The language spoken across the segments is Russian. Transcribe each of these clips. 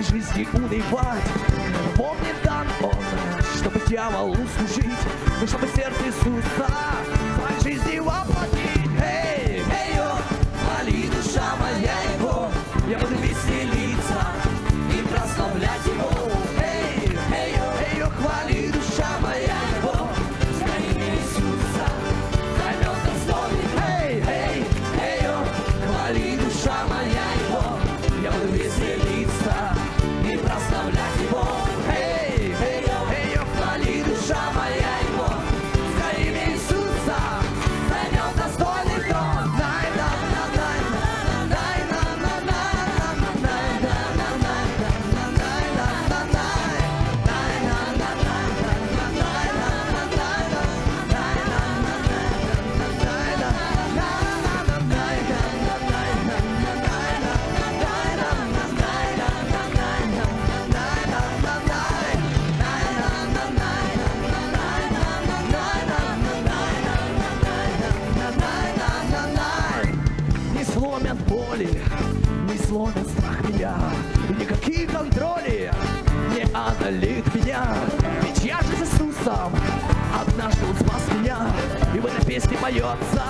моей жизни унывать. Бог не дан он, чтобы дьяволу служить, но чтобы сердце Иисуса в моей жизни воплотить. Эй, эй, йо, хвали, душа моя Его, я буду веселиться и прославлять Его. Эй, эй, йо, хвали, душа моя Его, за имя Иисуса займет достойный. Эй, эй, эй, йо, хвали, душа моя Его, я буду веселиться и прославлять Его. Эй, эй, йо, хвали, душа моя Его, за имя Иисуса займет достойный трон. Не сломят боли, не сломят страх меня, и никакие контроли не одолеют меня. Ведь я же с Иисусом, однажды Он спас меня, и в этой песне поется,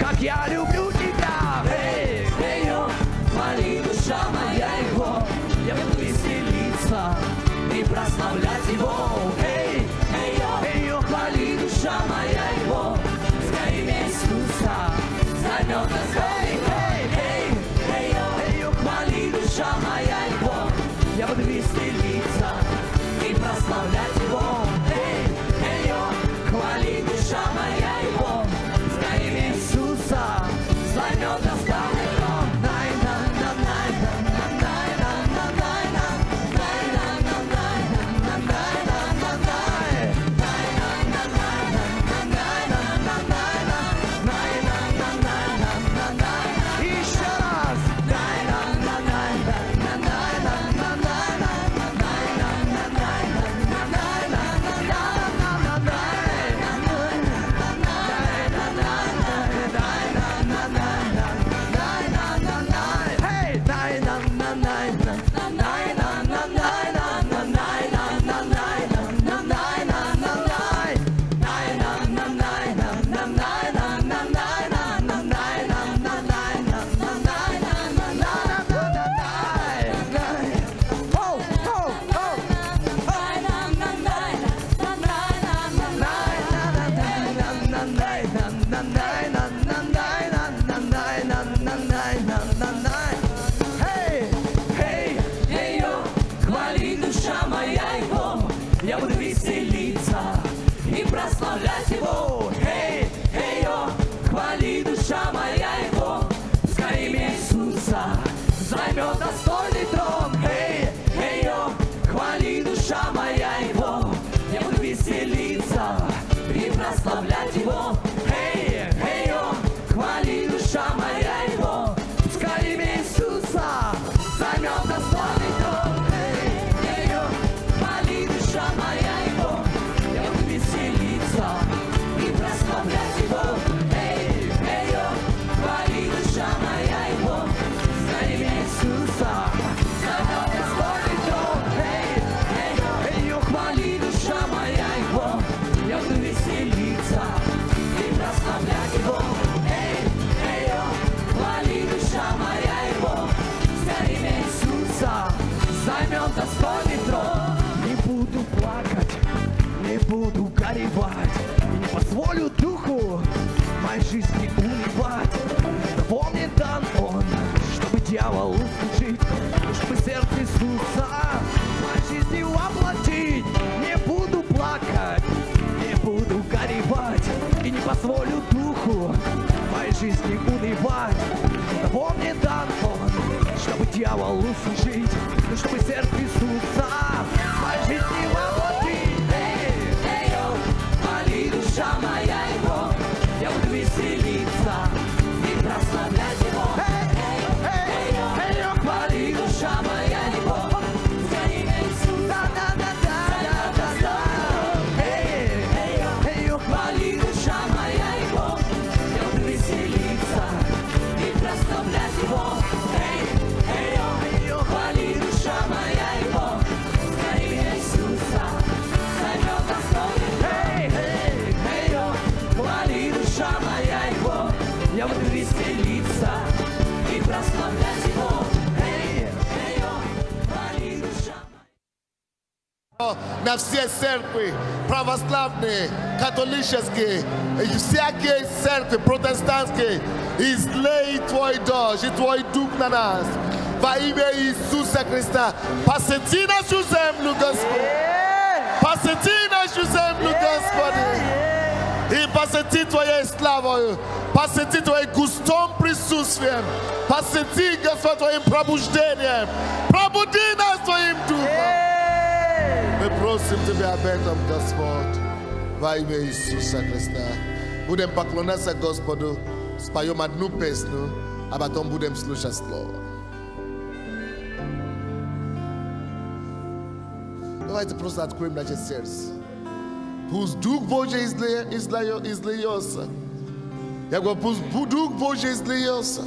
как я люблю тебя. Эй, эй, йо, хвали, душа моя Его, я буду веселиться и прославлять Его. Эй, эй, йо, хвали, душа моя Его, за имя Иисуса займет достойный. Эй, йо, хвали, душа моя Его, я буду веселиться и прославлять Его. Эй, йо, хвали, душа моя Его, за имя Иисуса займет достойный трон. Я буду веселиться и прославлять Его. Эй, эй, йо, хвали, душа моя Его, за имя Иисуса займет достойный трон. Эй, эй, йо, хвали, душа моя Его, я буду веселиться и прославлять Его. Эй, эй, йо, хвали, душа моя Его, за имя Иисуса займет достойный трон. Моя Его, я буду веселиться и прославлять Его. Эй, эй, йо, хвали, душа моя Его, за имя Иисуса займет достойный трон. Эй, йо, хвали, душа моя Его, я буду веселиться и прославлять Его. Эй, йо, хвали, душа моя Его, за имя Иисуса займет достойный трон. Не буду плакать, не буду горевать, и не позволю духу моей жизни унывать. Того мне дан он, чтобы дьяволу служить, чтобы сердце Иисуса в моей жизни воплотить. Не буду плакать, не буду горевать, и не позволю духу моей жизни унывать. Того мне дан он, чтобы дьяволу служить, чтобы сердце Иисуса в моей жизни воплотить. Эй, йо, хвали, душа моя Его, я буду веселиться и прославлять Его. Эй, йо, хвали, душа моя Его, за имя Иисуса займет достойный. Эй, йо, хвали, душа моя Его, я буду веселиться и прославлять Его. Эй, йо, na всей церкви, православные, католические, всякие церкви, протестантские, излей Твой дождь и Твой Дух на нас. Во имя Иисуса Христа, посети нашу землю, Господи. Посети нашу землю, Господи. И посети Твоей славою, посети Твоим густым присутствием, посети, Господь, Твоим пробуждением. Пробуди нас Твоим Духом. Мы просим Тебя об этом, Господь, во имя Иисуса Христа. Будем поклоняться Господу, споем одну песню, а потом будем слушать Слово. Давайте просто откроем наше сердце. Пусть Дух Божий изльется. Я говорю, пусть Дух Божий изльется.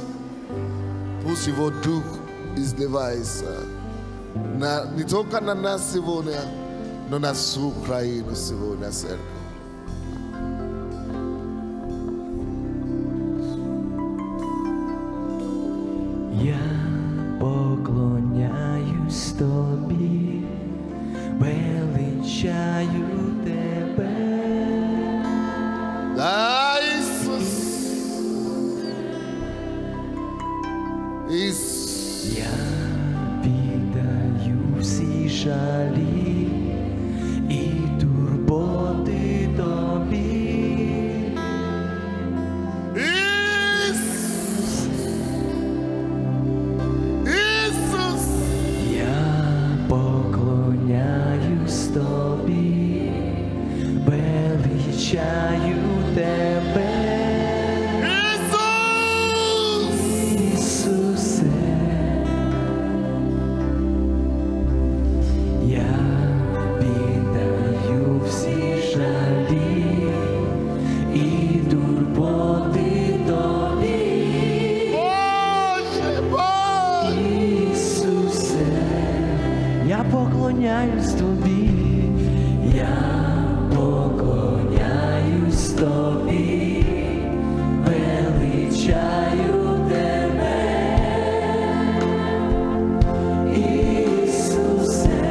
Пусть Его Дух изливается. Не только на нас сегодня, но на всю Украину сегодня, церковь. Я поклоняюсь Тобі, величаю Тебе. Да, Ісус. Ісус. Я віддаю всі жалі і турботи Тобі. Ісус. Ісус. Я поклоняюсь Тобі, величаю Тебе. Ісус. Ісусе, я віддаю всі жалі і турботи Тобі. Боже, Боже. Ісусе, я поклоняюсь Тобі, я поклоняюсь Тобі, величаю Тебе. Ісусе,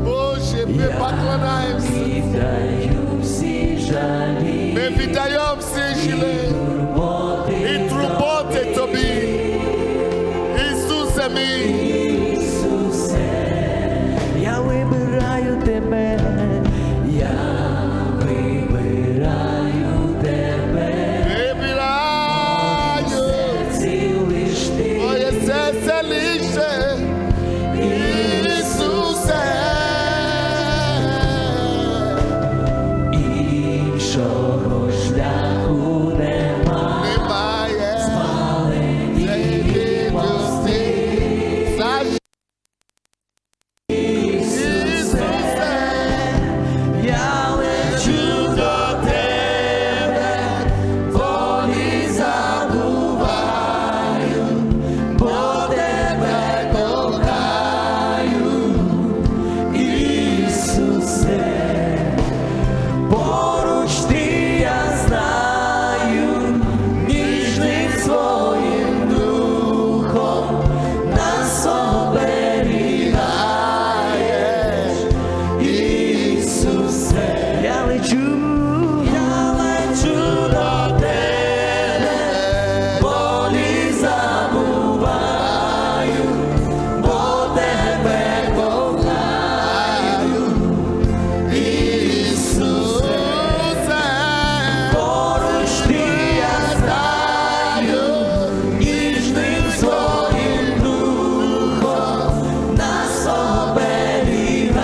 Боже, ми поклоняємося. віддаю всі жалі Ми віддаємо всі жили і турботи Тобі. Ісусе мій. Ісусе, я вибираю Тебе, я вибираю Тебе. Вибираю. Серці лиш Ти, Моє серце лише. Ісусе. іншого шляху нема. Немає. Спалені мости, Ісусе, я лечу до Тебе, волі забуваю, бо Тебе кохаю. Ісусе, поруч Ти, я знаю, ніжним своїм духом нас оберігаєш. Ісусе, я лечу до Тебе, болі забуваю, бо Тебе кохаю. Ісусе, поруч Ти, я знаю, ніжним своїм духом нас оберігаєш.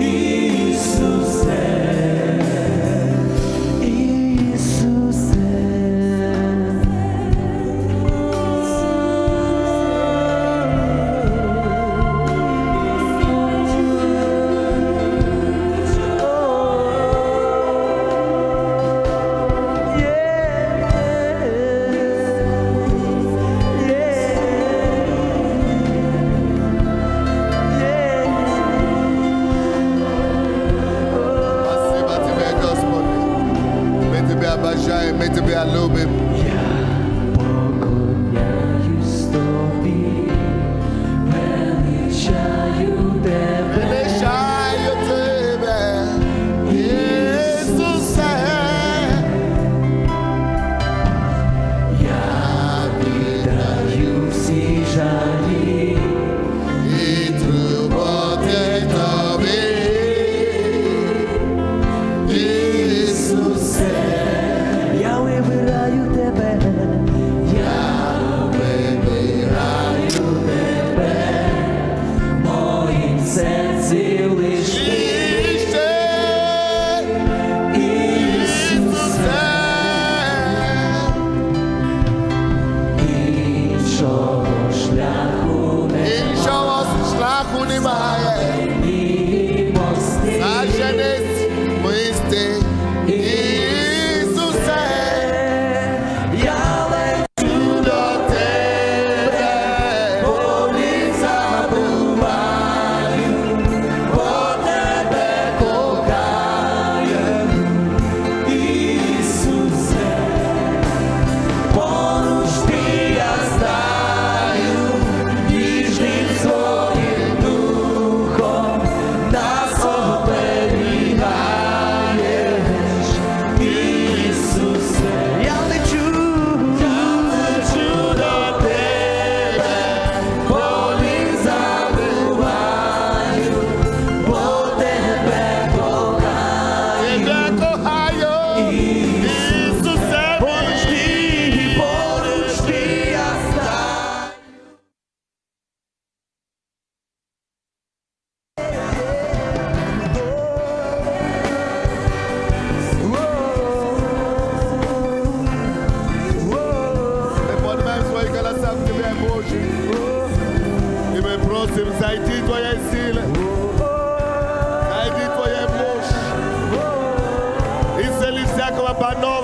Ісусе, Спасибо Тебе, Господи. Ми Тебе обожаємо, ми Тебе любимо. я поклоняюсь Тобі,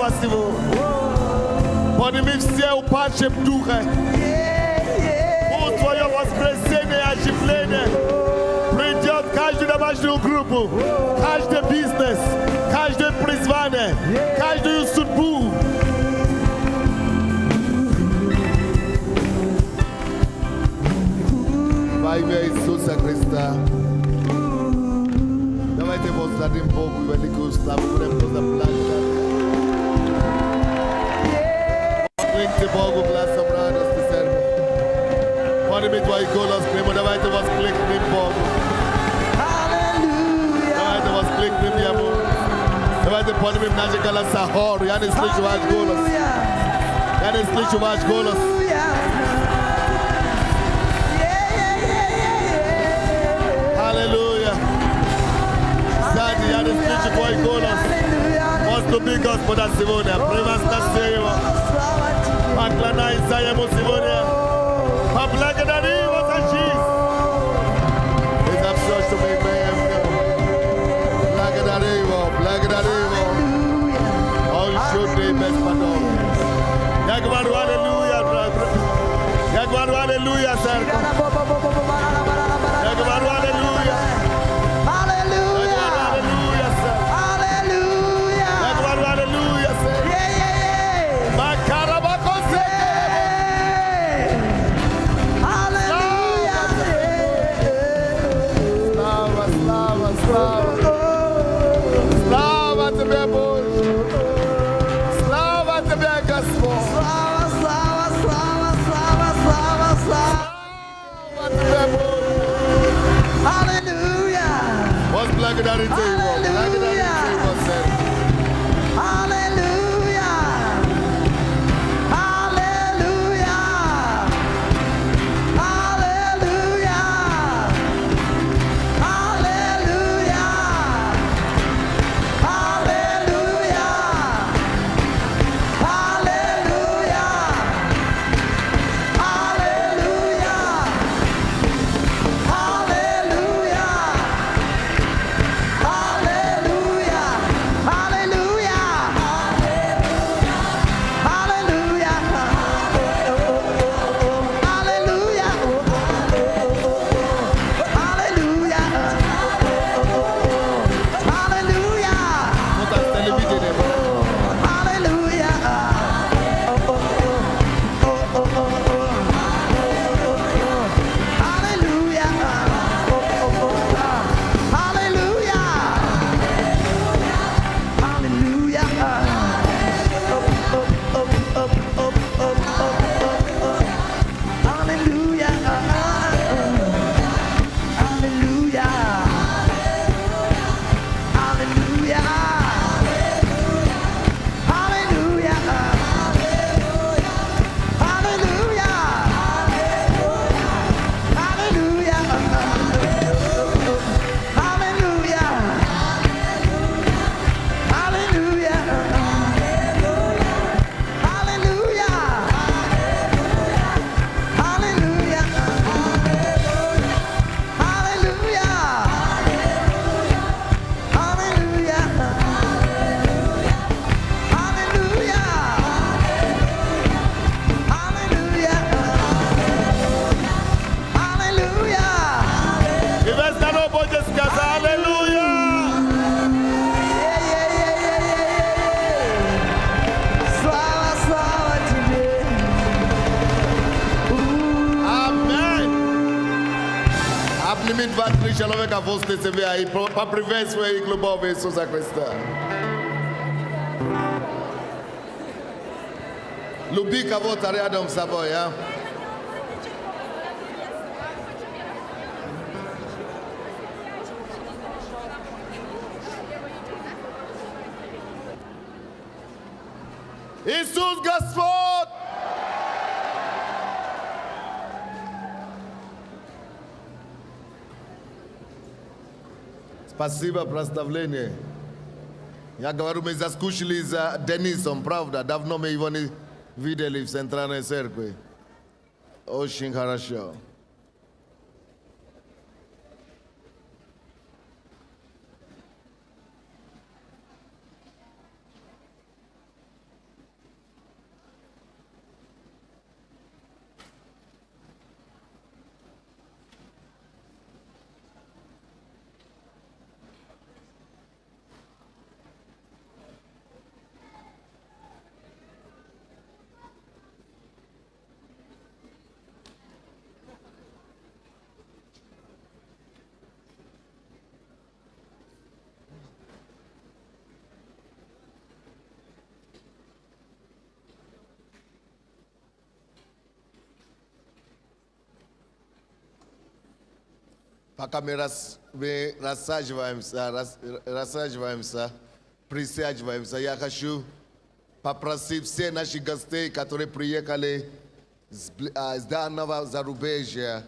спасибо. Подними все упадшие в духе. Пусть твое воскресение и оживление придет в каждую домашнюю группу, каждый бизнес, каждое призвание, каждую судьбу. Во имя Иисуса Христа. Давайте воздадим Богу великую славу. Будем просто благодарить. Кликните Богу, глазом радости церкви. Подними твои голос к Нему. Давайте воскликнем Богу. Давайте воскликнем Ему. Давайте поднимем наши голоса хору. Я не слышу ваш голос. Я не слышу ваш голос. Аллилуйя. Сзади, я не слышу твой голос. Поступи, Господа, сегодня. Превознеси Его. Поклонайся Ему сегодня. Поблагодари Его за жизнь. И за все, что мы имеем. Благодари Его, благодари Его. Он чудный без подобия. Я говорю аллилуйя, я говорю аллилуйя, церковь. Я говорю аллилуйя. Аллилуйя. Аллилуйя. Я говорю аллилуйя, церковь. Макарабакосе. Аллилуйя. Слава, слава, слава. Слава тебе, Боже. Слава тебе, Господь. Слава тебе, Боже. Аллилуйя. Благодарите Его. Благодарите Его, церковь. Аллилуйя. Аллилуйя. Аллилуйя. Аллилуйя. Аллилуйя. Аллилуйя. No estás televidendo. Y ves que no puedes descansar. Aleluya. Amém. Aplimit vatri shalom ka voste se vê aí para prevenção aí global Jesus a Cristo. Lubika votare Adam Savoia. Иисус Господь! Спасибо, прославление. Я говорю, мы заскучили за Денисом, правда? Давно мы его не видели в центральной церкви. Очень хорошо. пока мы рассаживаемся, присаживаемся, я хочу попросить все наши гостей, которые приехали с данного зарубежья,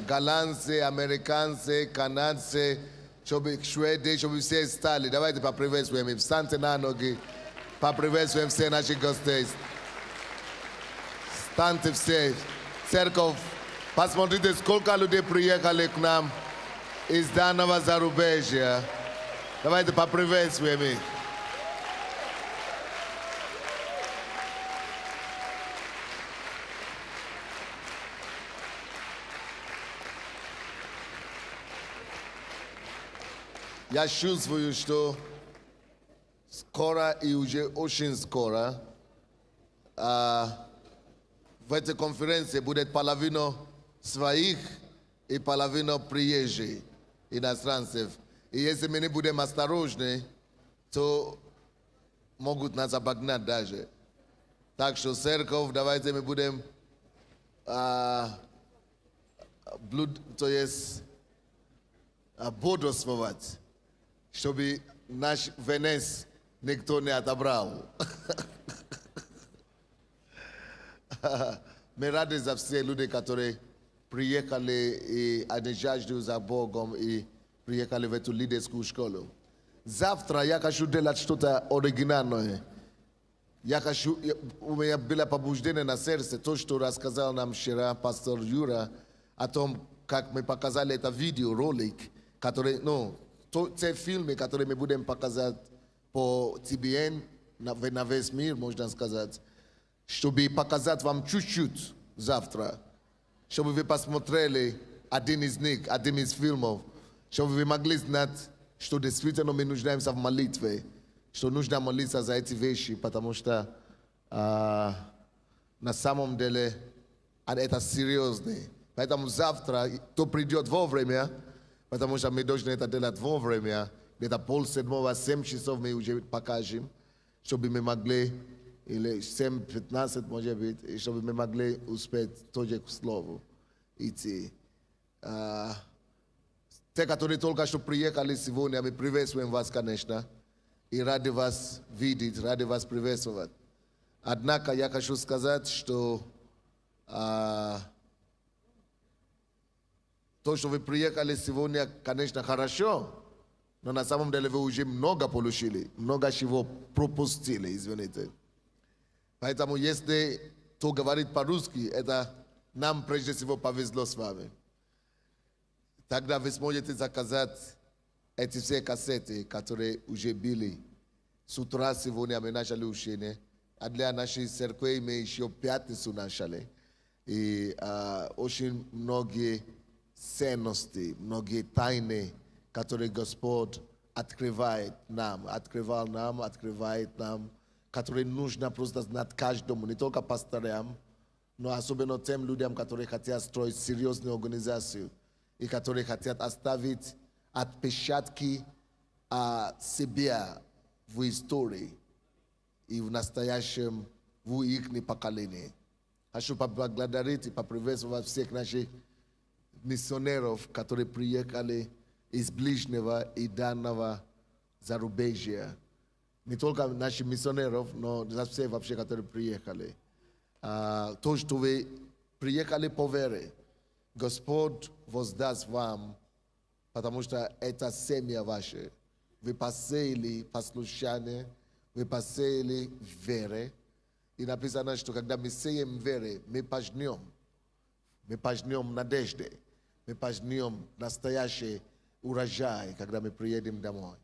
голландцы, американцы, канадцы, чтобы шведы, чтобы все стали. Давайте поприветствуем их. Встаньте на ноги, поприветствуем все наших гостей. Встаньте все. Церковь, посмотрите, сколько людей приехали к нам из данного зарубежья. Давайте поприветствуем их. Я чувствую, что скоро и уже очень скоро в этой конференции будет половина своих и половина приезжих иностранцев. И если мы не будем осторожны, то могут нас обогнать даже. Так что церковь, давайте мы будем, то есть, бодрствовать, чтобы наш венец никто не отобрал. Мы рады за все люди, которые приехали и они жаждут за Богом и приехали в эту лидерскую школу. Завтра я хочу делать что-то оригинальное. У меня было побуждение на сердце, то, что рассказал нам вчера пастор Юра, о том, как мы показали это видео, ролик, который, те фильмы, которые мы будем показать по TBN, на весь мир, можно сказать, чтобы показать вам чуть-чуть завтра, чтобы вы посмотрели один из них, один из фильмов, чтобы вы могли знать, что действительно мы нуждаемся в молитве, что нужно молиться за эти вещи, потому что на самом деле это серьезно. Поэтому завтра, кто придет вовремя, потому что мы должны это делать вовремя, где-то 6:30, 7 часов мы уже покажем, чтобы мы могли, или 7:15, может быть, и чтобы мы могли успеть тоже к слову идти. Те, которые только что приехали сегодня, мы приветствуем вас, конечно, и рады вас видеть, рады вас приветствовать. Однако я хочу сказать, что то, что вы приехали сегодня, конечно, хорошо, но на самом деле вы уже много получили, много чего пропустили, извините. Поэтому, если кто говорит по-русски, это нам прежде всего повезло с вами. Тогда вы сможете заказать эти все кассеты, которые уже были. С утра сегодня мы начали учение, а для нашей церкви мы еще пятницу начали. И очень многие ценности, многие тайны, которые Господь открывает нам, открывает нам, которые нужно просто знать каждому, не только пасторам, но особенно тем людям, которые хотят строить серьезную организацию и которые хотят оставить отпечатки себя в истории и в настоящем, в их поколении. Хочу поблагодарить и поприветствовать всех наших миссионеров, которые приехали из ближнего и дальнего зарубежья. Не только наших миссионеров, но за все вообще, которые приехали. То, что вы приехали по вере, Господь воздаст вам, потому что это семья ваша. Вы посеяли послушание, вы посеяли вере. И написано, что когда мы сеем вере, мы пожнем надежды, мы пожнем настоящий урожай, когда мы приедем домой.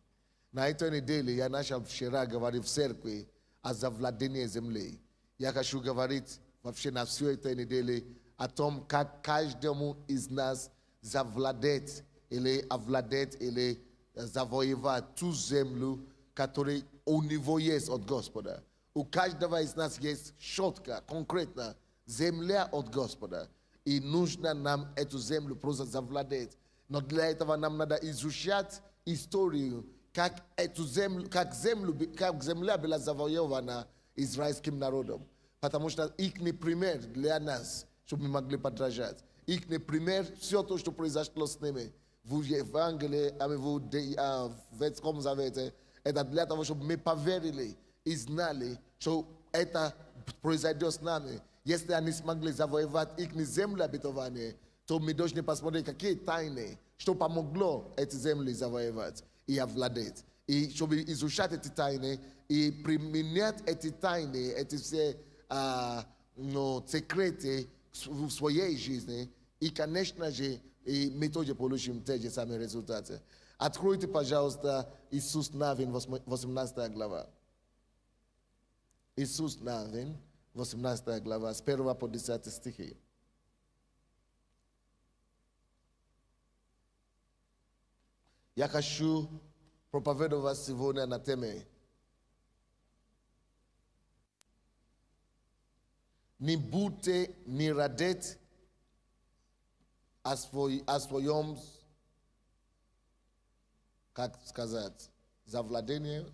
На этой неделе я начал вчера говорить в церкви о завладении земли. Я хочу говорить вообще на всю эту неделю о том, как каждому из нас завладеть или овладеть или завоевать ту землю, которая у него есть от Господа. У каждого из нас есть четко, конкретно земля от Господа. И нужно нам эту землю просто завладеть. Но для этого нам надо изучать историю, как земля была завоевана израильским народом. Потому что их пример для нас, чтобы мы могли подражать. Ik ne primer surtout što proizašlo s neme. Vu evangele, ame vu već kom zavete, eta dla tavo što me paverili i znali što eta proizaidio s nami. Jeste ani smagli zavojevat ik ni zemlja bitovanje, to mi došli pa smo kakve tajne, što pa moglo eti zemlji zavojevat i avladet. I što bi izušati eti tajne i primjenjati eti tajne, eti все секрети в своей жизни, и, конечно же, и мы тоже получим те же самые результаты. Откройте, пожалуйста, Иисус Навин, 18 глава. Иисус Навин, 18 глава, с 1 по 10 стихи. Я хочу проповедовать сегодня на теме «Не будьте не радеть о своем, как сказать, завладении,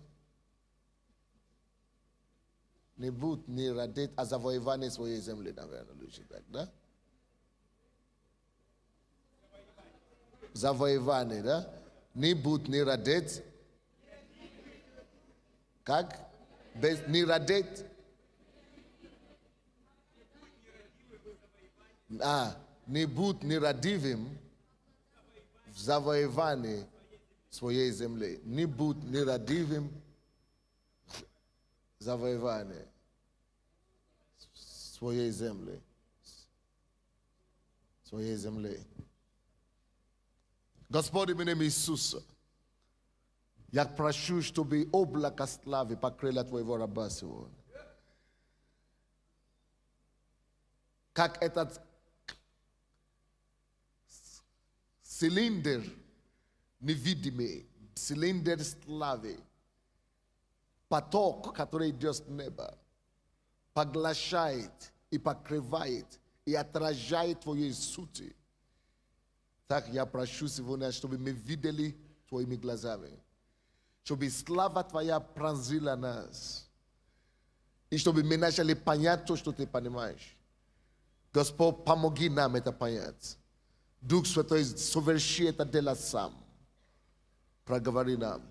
не будь не радеть о завоевании своей земли», наверное, лучше так, да? Завоевание, да? Не будь не радеть. Как? Без не радеть. Не будь нерадивым в завоевании своей земли. Не будь нерадивым в завоевании своей земли. Своей земли. Господи, в имя Иисуса, я прошу, чтобы облако славы покрыло Твоего раба сегодня. Как этот цилиндр невидимый, цилиндр славы, поток, который идет с неба, поглощает и покрывает и отражает Твоей сути. Так я прошу сегодня, чтобы мы видели Твоими глазами, чтобы слава Твоя пронзила нас, и чтобы мы начали понять то, что Ты понимаешь. Господь, помоги нам это понять. Дух Святой, соверши это дело сам. Проговори нам,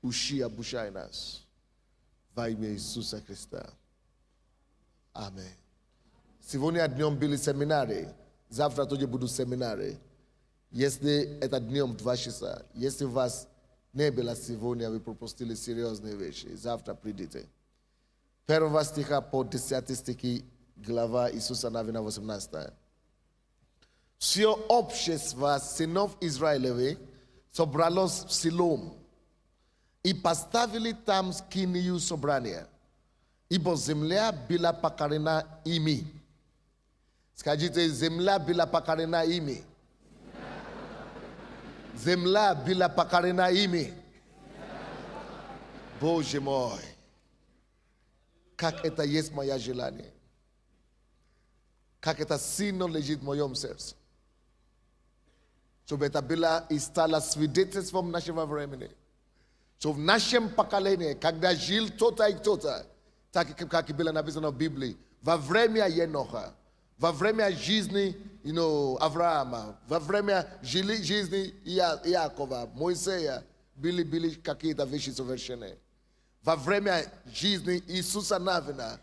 учи, обучай нас. Во имя Иисуса Христа. Аминь. Сегодня днем были семинары, завтра тоже будут семинары. Если это днем 2 часа, если у вас не было сегодня, вы пропустили серьезные вещи, завтра придите. 1 стиха по 10 стихи, глава Иисуса Навина 18. Все общество сынов Израилевых собралось в Силом и поставили там скинию собрания, ибо земля была покорена ими. Скажите, земля была покорена ими. Земля была покорена ими. Боже мой, как это есть мое желание. Как это сильно лежит в моем сердце. Чтобы это было и стало свидетельством нашего времени. Что в нашем поколении, когда жил кто-то и кто-то, так как было написано в Библии, во время Еноха, во время жизни Авраама, во время жизни Иакова, Моисея, были какие-то вещи совершены. Во время жизни Иисуса Навина,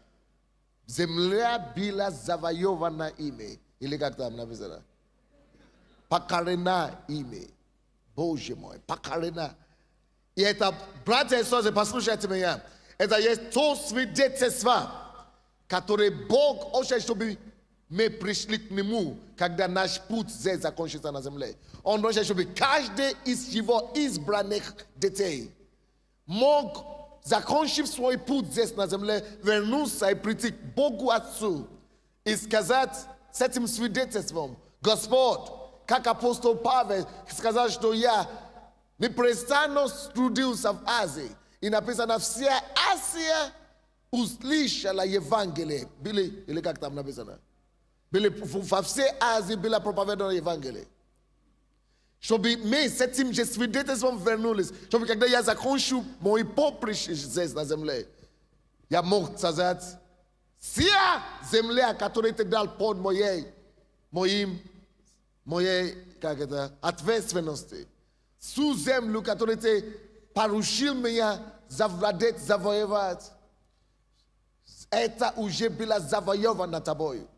земля была завоевана ими. Или как там написано? Покорена ими. Боже мой, покорена. И это, братья и сестры, послушайте меня, это есть то свидетельство, которое Бог хочет, чтобы мы пришли к Нему, когда наш путь здесь закончится на земле. Он хочет, чтобы каждый из его избранных детей мог, закончив свой путь здесь на земле, вернуться и прийти к Богу Отцу и сказать с этим свидетельством: Господь, как апостол Павел сказал, что я непрестанно трудился в Азии, и написано, вся Азия услышала Евангелие. Или как там написано? Во всей Азии было проповедано Евангелие. Чтобы мы с этим же свидетельством вернулись, чтобы когда я закончу мой поприще здесь на земле, я мог сказать: вся земля, которую ты дал под моим moje, как это, ответственности. Всю землю, которую ты поручил меня завладеть, завоевать, это уже было завоевано тобою.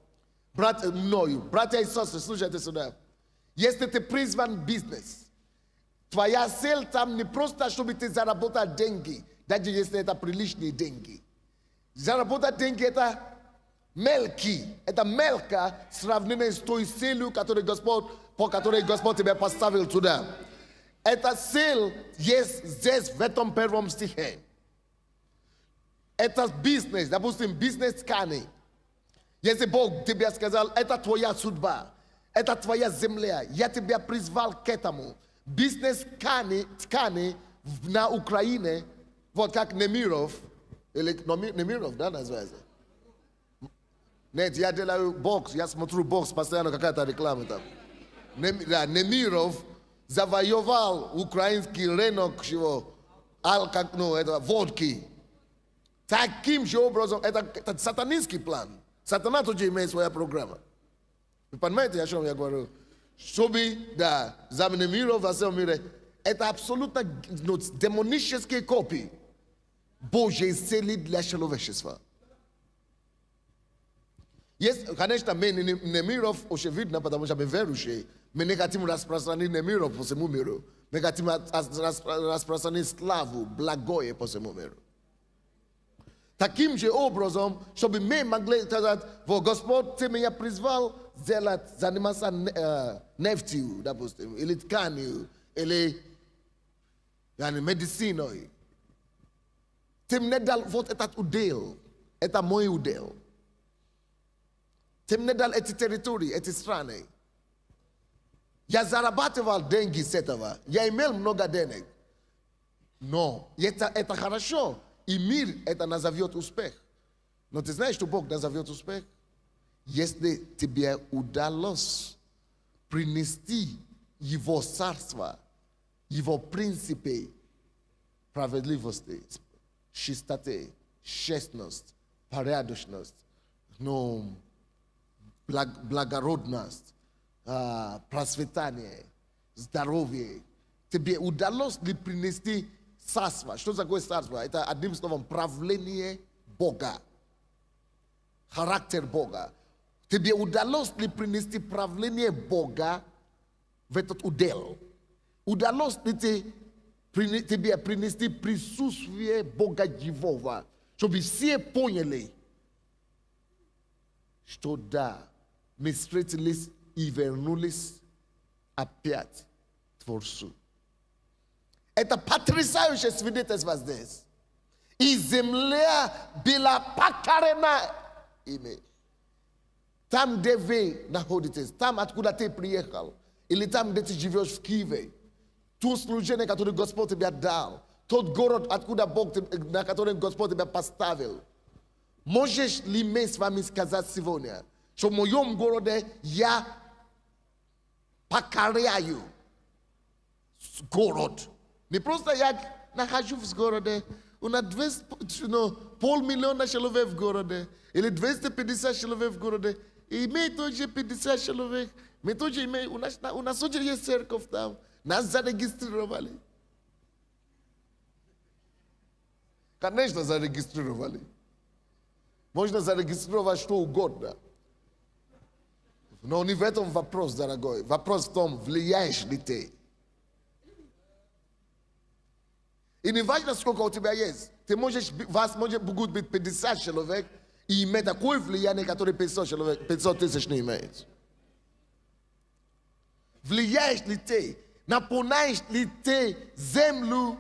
Мною. Братья и сестры, слушайте сюда. Если ты призван в бизнес, твоя цель там не просто, чтобы ты заработал деньги, даже если это приличные деньги. Заработать деньги это мелкие. Это мелко сравнение с той целью, по которой Господь тебя поставил туда. Эта цель есть здесь, в этом первом стихе. Это бизнес, допустим, бизнес ткани. Если Бог тебе сказал, это твоя судьба, это твоя земля, я тебя призвал к этому. Бизнес ткани на Украине, вот как Немиров, или Немиров, да, называется? Нет, я делаю бокс, я смотрю бокс, постоянно какая-то реклама там. Немиров завоевал украинский рынок водки. Таким же образом, это сатанинский план. Сатана тоже имеет своя программа. Вы понимаете, о чем я говорю? Чтобы, да, за Немиров во всем мире, это абсолютно демонические копии Божьей цели для человечества. Есть, конечно, мы Немиров очевидно, потому что мы верующие, мы не хотим распространить Немиров по всему миру. Мы хотим распространить славу, благое по всему миру. Таким же образом, чтобы мы могли сказать, вот Господь, ты меня призвал заниматься нефтью, допустим, или тканью, или медициной. Ты мне дал вот этот удел, это мой удел. Ты мне дал эти территории, эти страны. Я зарабатывал деньги с этого, я имел много денег. Но это хорошо. И мир это назовет успех. Но ты знаешь, что Бог назовет успех? Если тебе удалось принести Его царство, Его принципы справедливости, чистоты, честность, порядочность, благородность, процветание, здоровье. Тебе удалось ли принести царство? Что такое царство? Это одним словом правление Бога. Характер Бога. Тебе удалось ли принести правление Бога в этот удел? Удалось ли тебе принести присутствие Бога живого? Чтобы все поняли, что да, мы встретились и вернулись опять к Творцу. Это потрясающее свидетельство здесь. И земля была покорена ими. Там, где вы находитесь, там, откуда ты приехал, или там, где ты живешь в Киеве, то служение, которое Господь тебе дал, тот город, на который Господь тебя поставил, можешь ли мы с вами сказать сегодня, что в моем городе я покоряю город? Не просто я нахожусь в городе, у нас 500,000 человек в городе, или 250 человек в городе, и мы тоже 50 человек, мы тоже имеем, у нас тоже есть церковь там, нас зарегистрировали. Конечно, зарегистрировали. Можно зарегистрировать что угодно. Но не в этом вопрос, дорогой. Вопрос в том, влияешь ли ты. И не важно, сколько у тебя есть. Вас может быть 50 человек и иметь такое влияние, которое 500 тысяч не имеет. Влияешь ли ты? Наполняешь ли ты землю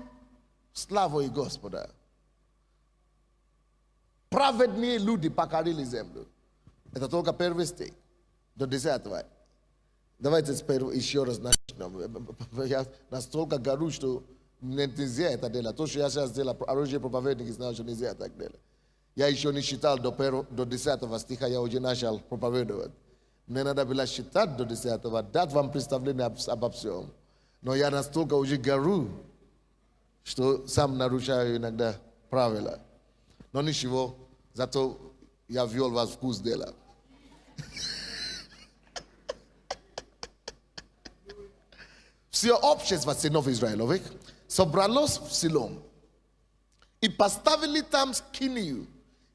славой Господа? Праведные люди покорили землю. Это только первый стих. До 10-го. Давайте теперь еще раз начнем. Я настолько горю, что нельзя это делать. То, что я сейчас делаю, оружие проповедники знают, что нельзя так делать. Я еще не считал до 10 стиха, я уже начал проповедовать. Мне надо было считать до 10-го, дать вам представление обо всем. Но я настолько уже горю, что сам нарушаю иногда правила. Но ничего, зато я ввел вас в вкус дела. Все общество сынов Израиловых собралось в Силом и поставили там скинию.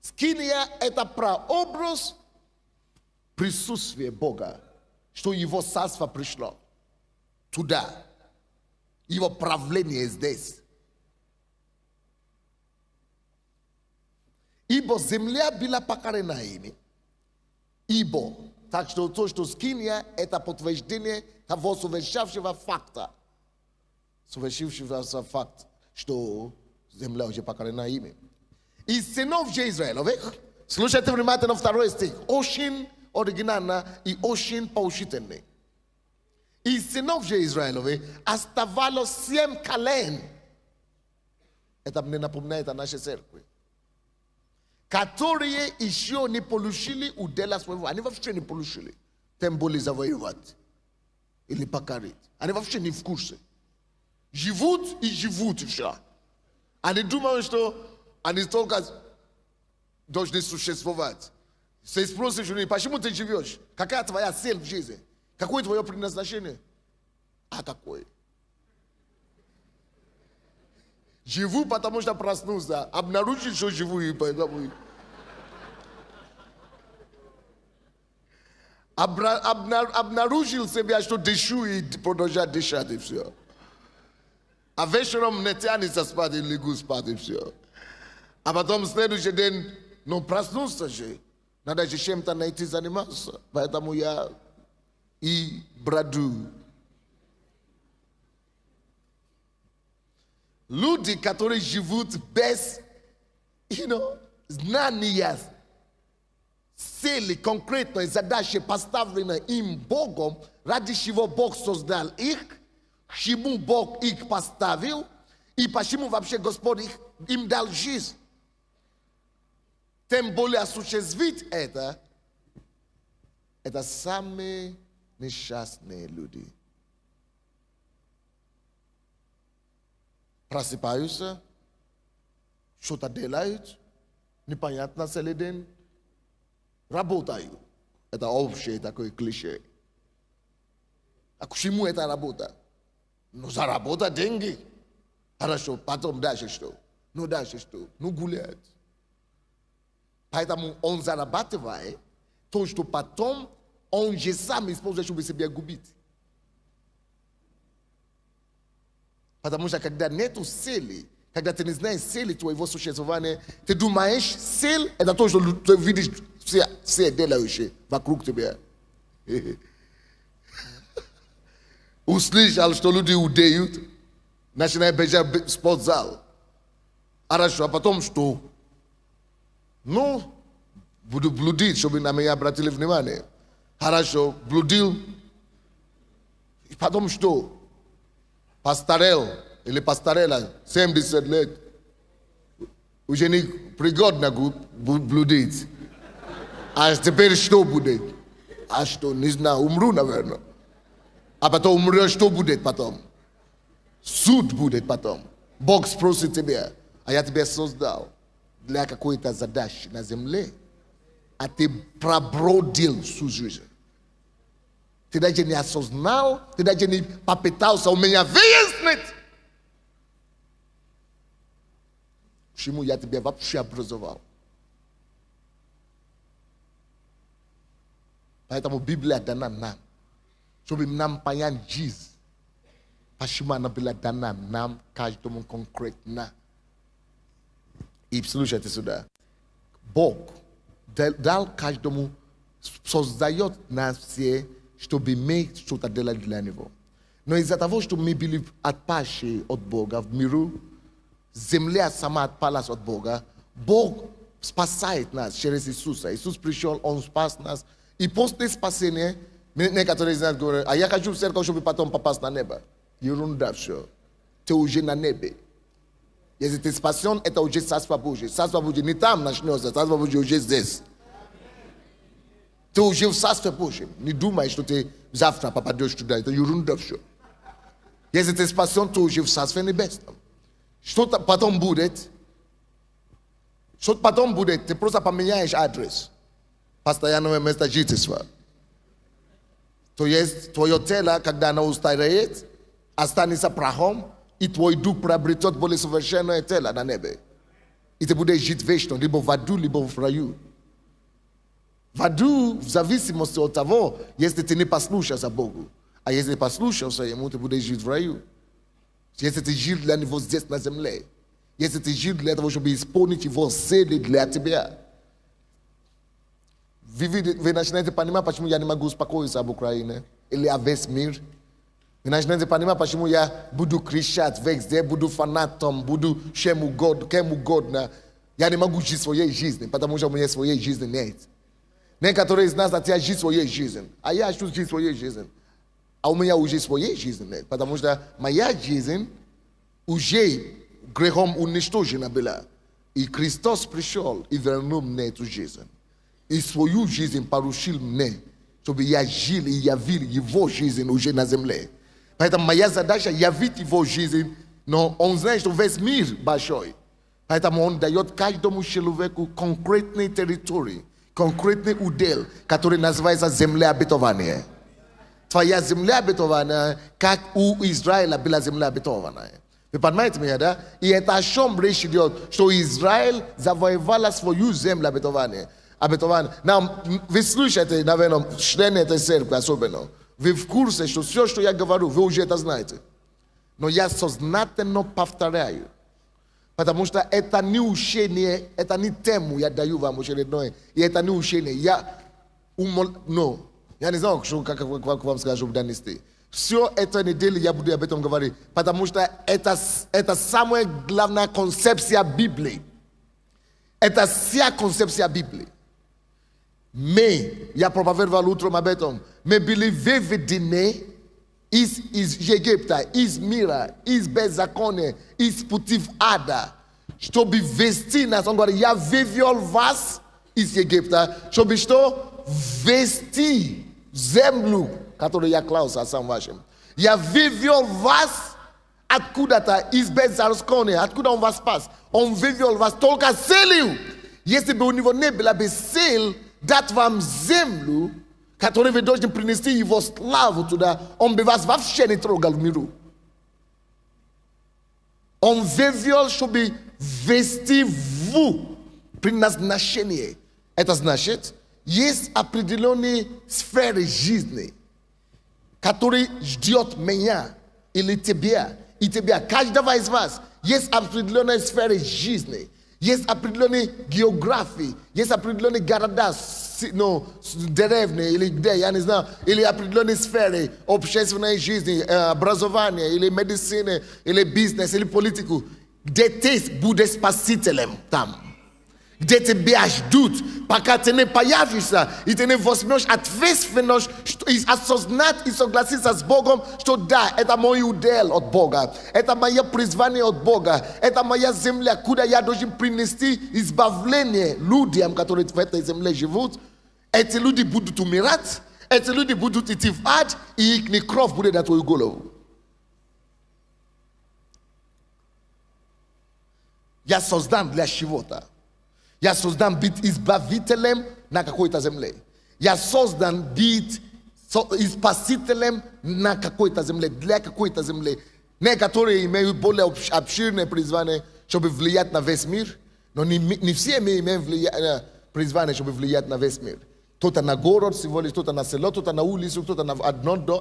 Скиния – это прообраз присутствия Бога, что Его царство пришло туда. Его правление здесь. Ибо земля была покорена ими. Ибо. Так что то, что скиния, это подтверждение того совершившего факта. Совершившего факт, что земля уже покорена ими. Из сынов же Израилевых, слушайте внимательно второй стих, очень оригинально и очень поучительный. Из сынов же Израилевых оставалось 7 колен. Это мне напоминает о нашей церкви. Которые еще не получили удела своего. Они вообще не получили. Тем более завоевать. Или покорить. Они вообще не в курсе. Живут и живут еще. Они думают, что они только должны существовать. Ты спросишь у них, почему ты живешь? Какая твоя цель в жизни? Какое твое предназначение? А какое? Живу, потому что проснулся. Обнаружил, что живу, и поэтому... Обнаружил себя, что дышу, и продолжаю дышать, и все. А вечером не тянется спать, и лягу спать, и все. А потом следующий день, ну, проснулся же. Надо же чем-то найти заниматься. Поэтому я и броду. Люди, которые живут без, знания, цели, конкретной задачи, поставленной им Богом, ради чего Бог создал их, к чему Бог их поставил, и почему вообще Господь им дал жизнь. Тем более осуществить это самые несчастные люди. Просыпаются, что-то делают, непонятно целый день, работают. Это общее такое клише. А к чему эта работа? Ну, заработать деньги. Хорошо, потом дальше что? Ну, дальше что? Ну, гулять. Поэтому он зарабатывает то, что потом он же сам использует, чтобы себя губить. Потому что когда нету цели, когда ты не знаешь цели твоего существования, ты думаешь, цель – это то, что ты видишь все делающие вокруг тебя. Услышал, что люди удеют, начинают бежать в спортзал. Хорошо, а потом что? Ну, буду блудить, чтобы на меня обратили внимание. Хорошо, блудил. И потом что? Постарел или постарела, 70 лет. Уже не пригодно блудить. А теперь что будет? А что, не знаю, умру, наверное. А потом умрешь, что будет потом? Суд будет потом. Бог спросит тебя, а я тебя создал для какой-то задачи на земле, а ты пробродил всю жизнь. Ты даже не осознал, ты даже не попытался у меня выяснить, почему я тебя вообще образовал. Поэтому Библия дана нам, чтобы нам понять жизнь. Почему она была дана нам, каждому конкретно. И слушайте сюда. Бог дал каждому, создает нас все, чтобы мы что-то делали для Него. Но из-за того, что мы были отпавшие от Бога в миру, земля сама отпалась от Бога, Бог спасает нас через Иисуса. Иисус пришел, Он спас нас. И после спасения, некоторые из нас говорят, а я хочу в церковь, чтобы потом попасть на небо. Ерунда все. Ты уже на небе. Если ты спасен, это уже Царство Божие. Царство Божие не там начнется, Царство Божие уже здесь. Ты уже в Царстве Божьем. Не думай, что ты завтра попадешь туда. Это ерунда все. Если ты спасен, ты уже в Царстве Небесном. Что-то потом будет. Что-то потом будет. Ты просто поменяешь адрес постоянного места жительства. То есть твое тело, когда оно устареет, a stani sa prahom, i tvoj duh preabritot boli sovršeno je tela na nebe. I te bude žit večno, libo vadu, libo v raju. Vadu, v zavisimosti od того, если ты не послушался Богу. А если послушался Ему, ты будешь жить в раю. Если ты жил для Него здесь на земле. Если ты жил для того, чтобы исполнить Его цели для тебя. Вы начинаете понимать, почему я не могу успокоиться об Украине или о весь мир. Вы начинаете понимать, почему я буду кричать везде, буду фанатом, буду кем угодно. Я не могу жить своей жизнью, потому что у меня своей жизни нет. Некоторые из нас хотят жить своей жизнью, а я хочу жить своей жизнью. А у меня уже своей жизни нет, потому что моя жизнь уже грехом уничтожена была. И Христос пришел и вернул мне эту жизнь. И свою жизнь поручил мне, чтобы я жил и явил Его жизнь уже на земле. Поэтому моя задача явить Его жизнь, но Он знает, что весь мир большой. Поэтому Он дает каждому человеку конкретные территории, конкретный удел, который называется земля обетования. Твоя земля обетованная, как у Израиля была земля обетованная. Вы понимаете меня, да? И это о чем речь идет, что Израиль завоевала свою землю обетования. Вы слушаете, наверное, члены этой церкви особенно. Вы в курсе, что все, что я говорю, вы уже это знаете. Но я сознательно повторяю. Потому что это не учение, это не тему, я даю вам очередное. И это не учение. Я не знаю, как вам скажу в данности. Все это неделю я буду об этом говорить. Потому что это самая главная концепция Библии. Это вся концепция Библии. Я проповедовал утром об этом. Мы были выведены из Египта, из мира, из беззакония, из путей ада, чтобы вести нас. Он говорит, я вывел вас из Египта, чтобы что? Вести землю, которую я клялся сам вашим. Я вывел вас откуда-то из беззакония, откуда он вас спас. Он вывел вас только целью. Если бы у него не было бы сил дать вам землю, которую вы должны принести его славу туда, он бы вас вообще не трогал в миру. Он вывел, чтобы ввести в предназначение. Это значит, есть определенные сферы жизни, которые ждет меня или тебя, и тебя, каждого из вас. Есть определенные сферы жизни. Есть определенные географии, есть определенные города, деревни или где, я не знаю, или определенные сферы общественной жизни, образования, или медицины, или бизнес, или политику, где ты будешь спасителем там. Где тебя ждут, пока ты не появишься, и ты не возьмешь ответственность, осознать и согласиться с Богом, что да, это мой удел от Бога, это мое призвание от Бога, это моя земля, куда я должен принести избавление людям, которые в этой земле живут. Эти люди будут умирать, эти люди будут идти в ад, и их кровь будет на твою голову. Я создан для чего-то. Я создан быть избавителем на какой-то земле. Я создан быть спасителем на какой-то земле, для какой-то земли. Некоторые имеют более обширное призвание, чтобы влиять на весь мир, но не все мы имеем призвание, чтобы влиять на весь мир. Кто-то на город всего лишь, кто-то на село, кто-то на улицу, кто-то на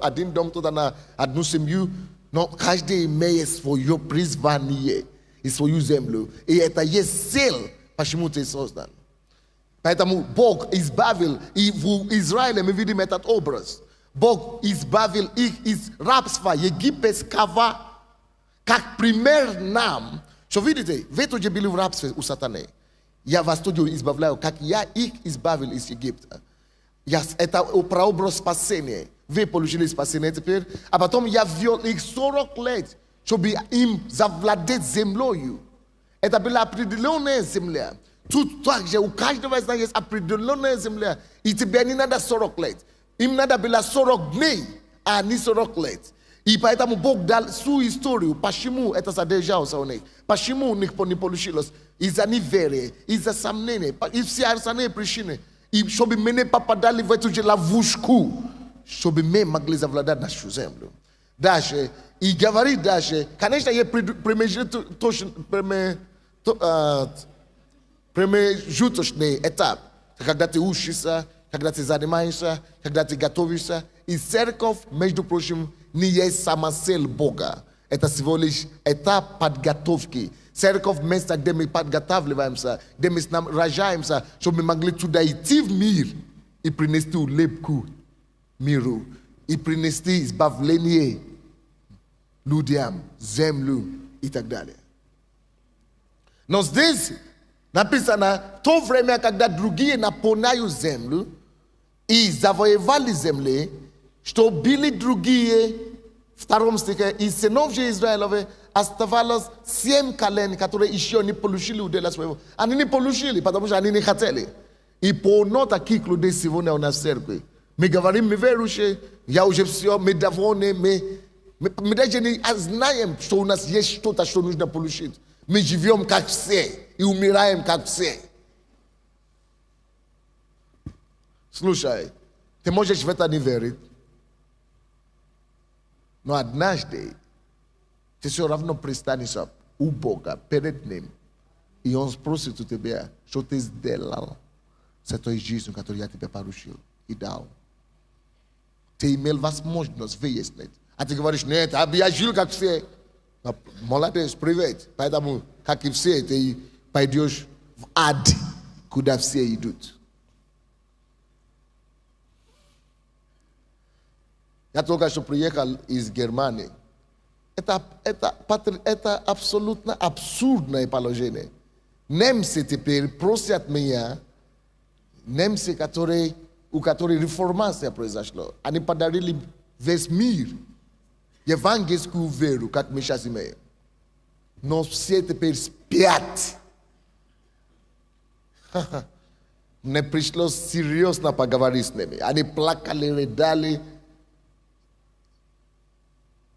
один дом, кто-то на одну семью. Но каждый имеет свое призвание и свою землю. И это есть цель, почему ты создан. Поэтому Бог избавил, и в Израиле мы видим этот образ. Бог избавил их из рабства египетского, как пример нам. Что видите, вы тоже были в рабстве у сатаны. Я вас тоже избавляю, как я их избавил из Египта. Это прообраз спасения. Вы получили спасение теперь, а потом я ввел их 40 лет, чтобы им завладеть землей. Это была определенная земля. Тут также у каждого из нас есть определенная земля. И тебе не надо 40 лет. Им надо было 40 дней, а не 40 лет. И поэтому Бог дал свою историю. Почему это задержалось у них? Почему у них не получилось? Из-за неверия, из-за сомнения, и все остальные причины. И чтобы мы не попадали в эту ловушку, чтобы мы могли завладеть нашу землю. дальше. И говорит дальше. Конечно, я промежуточный этап. Когда ты учишься, когда ты занимаешься, когда ты готовишься. И церковь, между прочим, не есть сама цель Бога. Это всего лишь этап подготовки. Церковь место, где мы подготавливаемся, где мы рожаемся, чтобы мы могли туда идти в мир и принести улыбку миру, и принести избавление людям, землю и так далее. Но здесь написано, в то время, когда другие наполняют землю и завоевали земли, что были другие, в 2 стихе, и сынов же Израиловых оставалось 7 колен, которые еще не получили удела своего. Они не получили, потому что они не хотели. И полно таких людей сегодня у нас в церкви. Мы говорим, мы верующие, я уже все, мы довольны, мы даже не знаем, что у нас есть что-то, что нужно получить. Мы живем как все и умираем как все. Слушай, ты можешь в это не верить, но однажды ты все равно пристанешь у Бога перед Ним, и Он спросит у тебя, что ты сделал с этой жизнью, которую я тебе поручил и дал. Ты имел возможность выяснить. А ты говоришь, нет, я жил как все. Молодец, привет. Поэтому, как и все, ты пойдешь в ад, куда все идут. Я только что приехал из Германии. Это абсолютно абсурдное положение. Немцы теперь просят меня, немцы, у которых реформация произошла, они подарили весь мир евангельскую веру, как мы сейчас имеем. Но все теперь спят. Мне пришлось серьезно поговорить с ними. Они плакали, рыдали,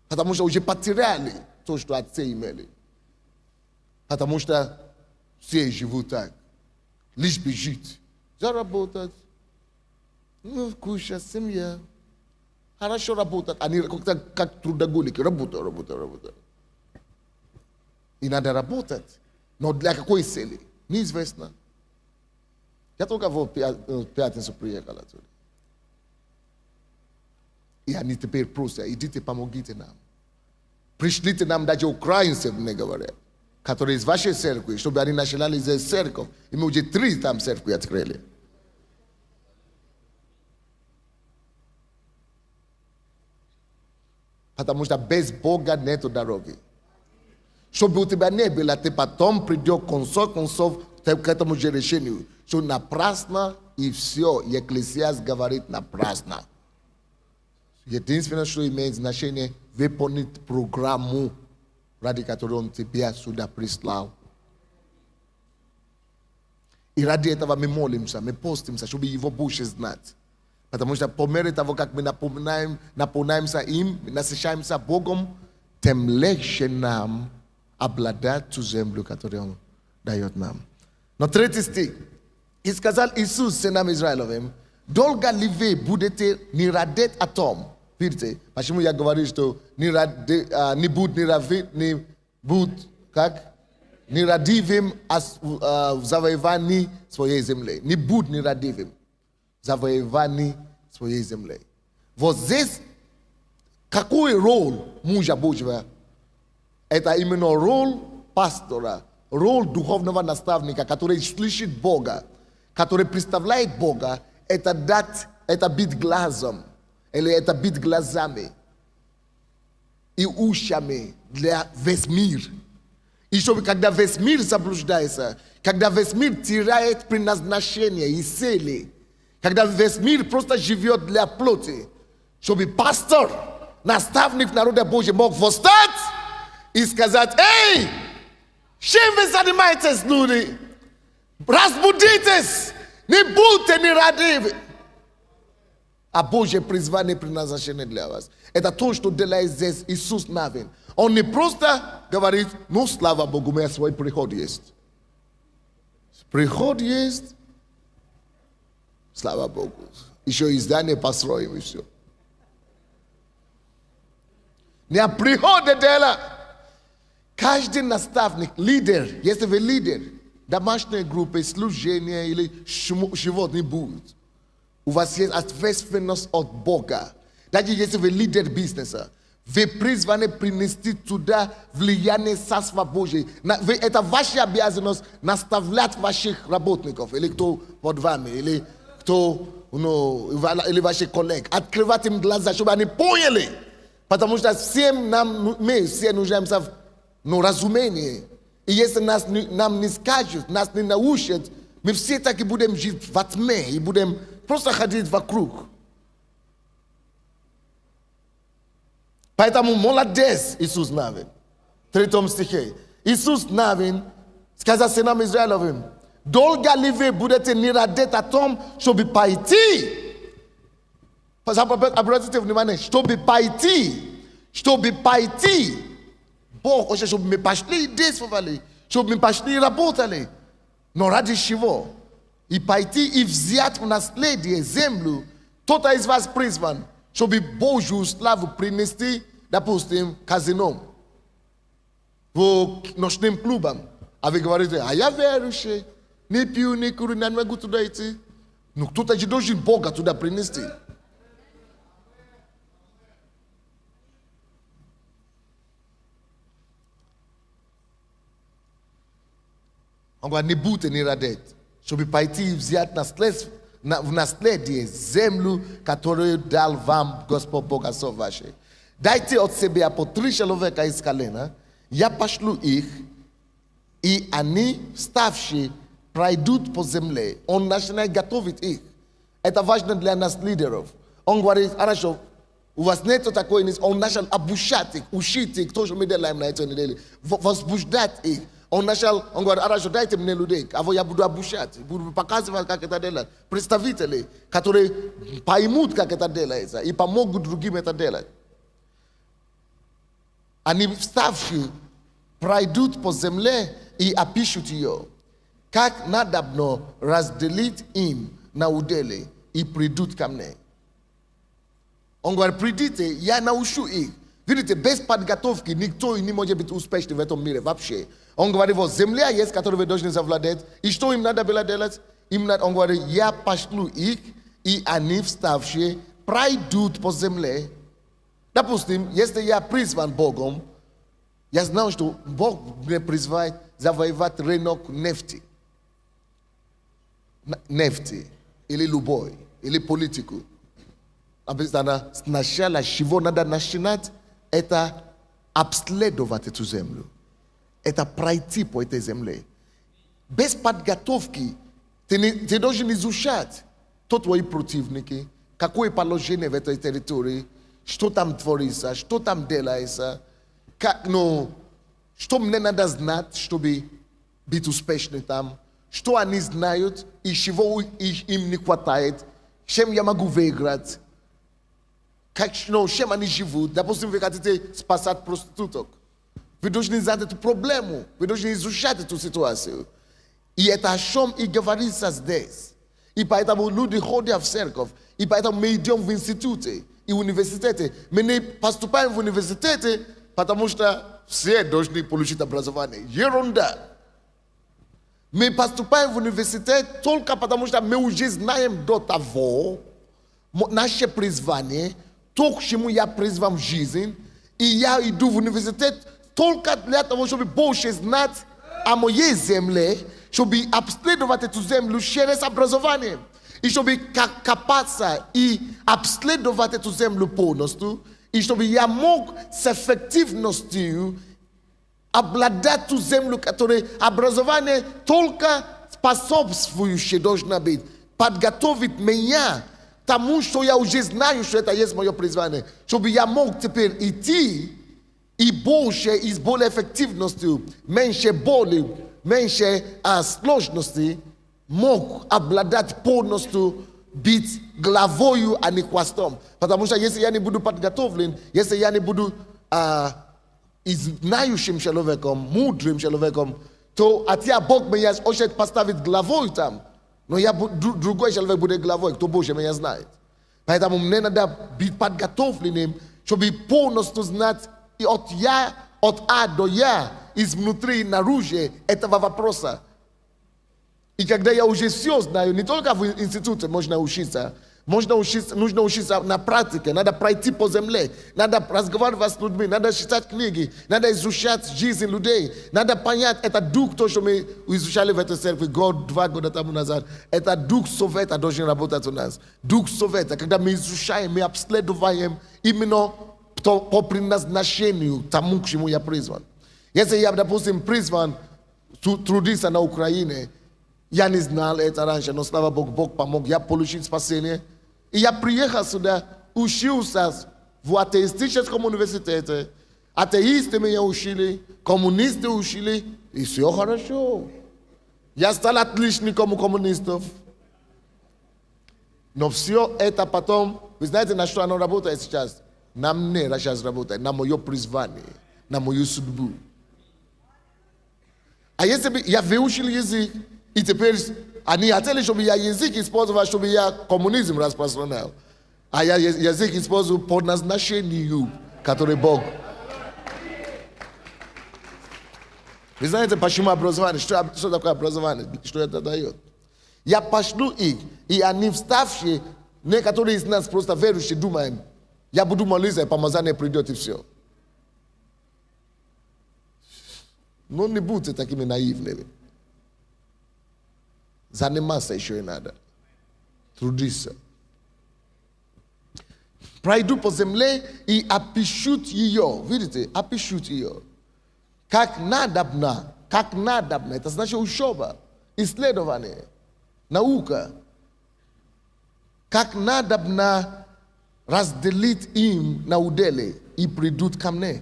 потому что уже потеряли то, что отцы имели. Потому что все живут так. Лишь бы жить. Заработать. Кушать, семья. Хорошо работать. Они как трудоголики. Работают. И надо работать. Но для какой цели? Неизвестно. Я только в пятницу приехал оттуда. И они теперь просят, идите, помогите нам. Пришлите нам даже украинцев, мне говорят, которые из вашей церкви, чтобы они начинали здесь церковь. И мы уже 3 там церкви открыли. Потому что без Бога нету дороги. Чтобы у тебя не было, ты потом придет концов к этому же решению. Что напрасно и все. И Экклесиаст говорит напрасно. Единственное, что имеет значение, выполнить программу, ради которой Он тебя сюда прислал. И ради этого мы молимся, мы постимся, чтобы Его больше знать. Потому что по мере того, как мы наполняемся им, насыщаемся Богом, тем легче нам обладать ту землю, которую Он дает нам. Но 3 стих. И сказал Иисус сынам Израилевым, долго ли вы будете не радеть о том? Видите, почему я говорю, что не радивым в завоевании своей земли. Не будь нерадивым в завоевании своей земли. Вот здесь какой роль мужа Божьего? Это именно роль пастора, роль духовного наставника, который слышит Бога, который представляет Бога, это быть глазом, или это быть глазами и ушами для весь мир. И чтобы когда весь мир заблуждается, когда весь мир теряет предназначение и цели, когда весь мир просто живет для плоти, чтобы пастор, наставник народа Божьего мог восстать и сказать, эй, чем вы занимаетесь, люди? Разбудитесь, не будьте нерадивы. А Божье призвание и предназначение для вас. Это то, что делает здесь Иисус Навин. Он не просто говорит, ну, слава Богу, у меня свой приход есть. Приход есть, слава Богу. Еще и здание построим, и все. Не приходит дело. Каждый наставник, лидер, если вы лидер, домашней группы, служения или чего-нибудь, у вас есть ответственность от Бога. Даже если вы лидер бизнеса, вы призваны принести туда влияние Царства Божьего. Это ваша обязанность наставлять ваших работников, или кто под вами, или кто, или ваших коллег. Открывать им глаза, чтобы они поняли. Потому что всем мы все нуждаемся в разумении. И если нам не скажут, нас не научат, мы все так и будем жить во тьме, и будем просто ходить вокруг. Поэтому молодец Иисус Навин. В 3 стихе. Иисус Навин сказал сынам Израилевым: долго ли вы будете не радеть о том, чтобы пойти? Обратите внимание, чтобы пойти. Бог хочет, чтобы мы пошли и действовали, чтобы мы пошли и работали. Но ради чего? И пойти и взять в наследие землю. Кто-то из вас призван, чтобы Божью славу принести, допустим, казином, в ночным клубам. А вы говорите: а я верующий, не пью, не курю, не могу туда идти. Но кто-то же должен Бога туда принести. Он говорит: не будьте не радеть, чтобы пойти и взять в наследие землю, которую дал вам Господь Бог Отцов ваших. Дайте от себя по 3 человека из колена, я пошлю их, и они, вставшие, пройдут по земле. Он начинает готовить их. Это важно для нас, лидеров. Он говорит: хорошо, у вас нет такой, он начал обучать их, учить их, то, что мы делаем на этой неделе, возбуждать их. Он говорит: хорошо, дайте мне людей, а я буду обучать, буду показывать, как это делать. Представители, которые поймут, как это делается, и помогут другим это делать. Они, вставшие, пройдут по земле и опишут ее. Как надобно разделить им на удели, и придут ко мне. Он говорит: придите, я научу их. Видите, без подготовки никто не может быть успешным в этом мире вообще. Он говорит: вот земля есть, которую вы должны завладеть. И что им надо было делать? Он говорит: я пошлю их, и они, вставшие, пройдут по земле. Допустим, если я призван Богом, я знаю, что Бог меня призывает завоевать рынок нефти. Нефти, или любой, или политику. Сначала, чего надо начинать, это обследовать эту землю. Это пройти по этой земле. Без подготовки ты должен изучать, кто твои противники, какое положение в этой территории, что там творится, что там делается, что мне надо знать, чтобы быть успешным там, что они знают и чего им не хватает, чем я могу выиграть, чем они живут. Допустим, вы хотите спасать проституток. Вы должны знать эту проблему, вы должны изучать эту ситуацию. И это о чем и говорится здесь. И поэтому люди ходят в церковь, и поэтому мы идем в институты и университеты. Мы не поступаем в университеты, потому что все должны получить образование. Ерунда. Мы поступаем в университет только потому, что мы уже знаем до того наше призвание, то, к чему я призван в жизнь, и я иду в университет только для того, чтобы больше знать о моей земле, чтобы обследовать эту землю через образование, и чтобы копаться и обследовать эту землю полностью, и чтобы я мог с эффективностью обладать ту землю, которая образование только способствующее должно быть, подготовить меня тому, что я уже знаю, что это есть мое призвание, чтобы я мог теперь идти и больше, и с более эффективностью, меньше боли, меньше сложностей, мог обладать полностью, быть главою, а не хвостом. Потому что если я не буду подготовлен, если я не буду знающим человеком, мудрым человеком, то Бог меня хочет поставить главой там. Но другой человек будет главой, кто больше меня знает. Поэтому мне надо быть подготовленным, чтобы полностью знать от А до Я, изнутри наружу, этого вопроса. И когда я уже все знаю, не только в институте нужно учиться, нужно учиться на практике, надо пройти по земле, надо разговаривать с людьми, надо читать книги, надо изучать жизнь людей, надо понять, это дух, то, что мы изучали в этой церкви 2 года тому назад, это дух совета должен работать у нас. Дух совета, когда мы изучаем, мы обследуем именно по предназначению тому, к чему я призван. Если я, допустим, призван трудиться на Украине, я не знал это раньше, но слава Богу, Бог помог, я получил спасение. И я приехал сюда, учился в атеистическом университете. Атеисты меня учили, коммунисты учили, и все хорошо. Я стал отличником у коммунистов. Но все это потом, вы знаете, на что оно работает сейчас? На мне сейчас работает, на мое призвание, на мою судьбу. А если бы я выучил язык, и теперь они хотели, чтобы я язык использовал, чтобы я коммунизм распространял. А я язык использую по назначению, который Бог. Вы знаете, почему образование? Что такое образование? Что это дает? Я пошлю их, и они вставшие, некоторые из нас просто верующие, думаем, я буду молиться, и помазание придет, и все. Но не будьте такими наивными. Заниматься еще и надо. Трудиться. Пройду по земле и опишут ее. Видите, опишут ее. Как надобно. Как надобно. Это значит учеба, исследование, наука. Как надобно разделить им на удели и придут ко мне.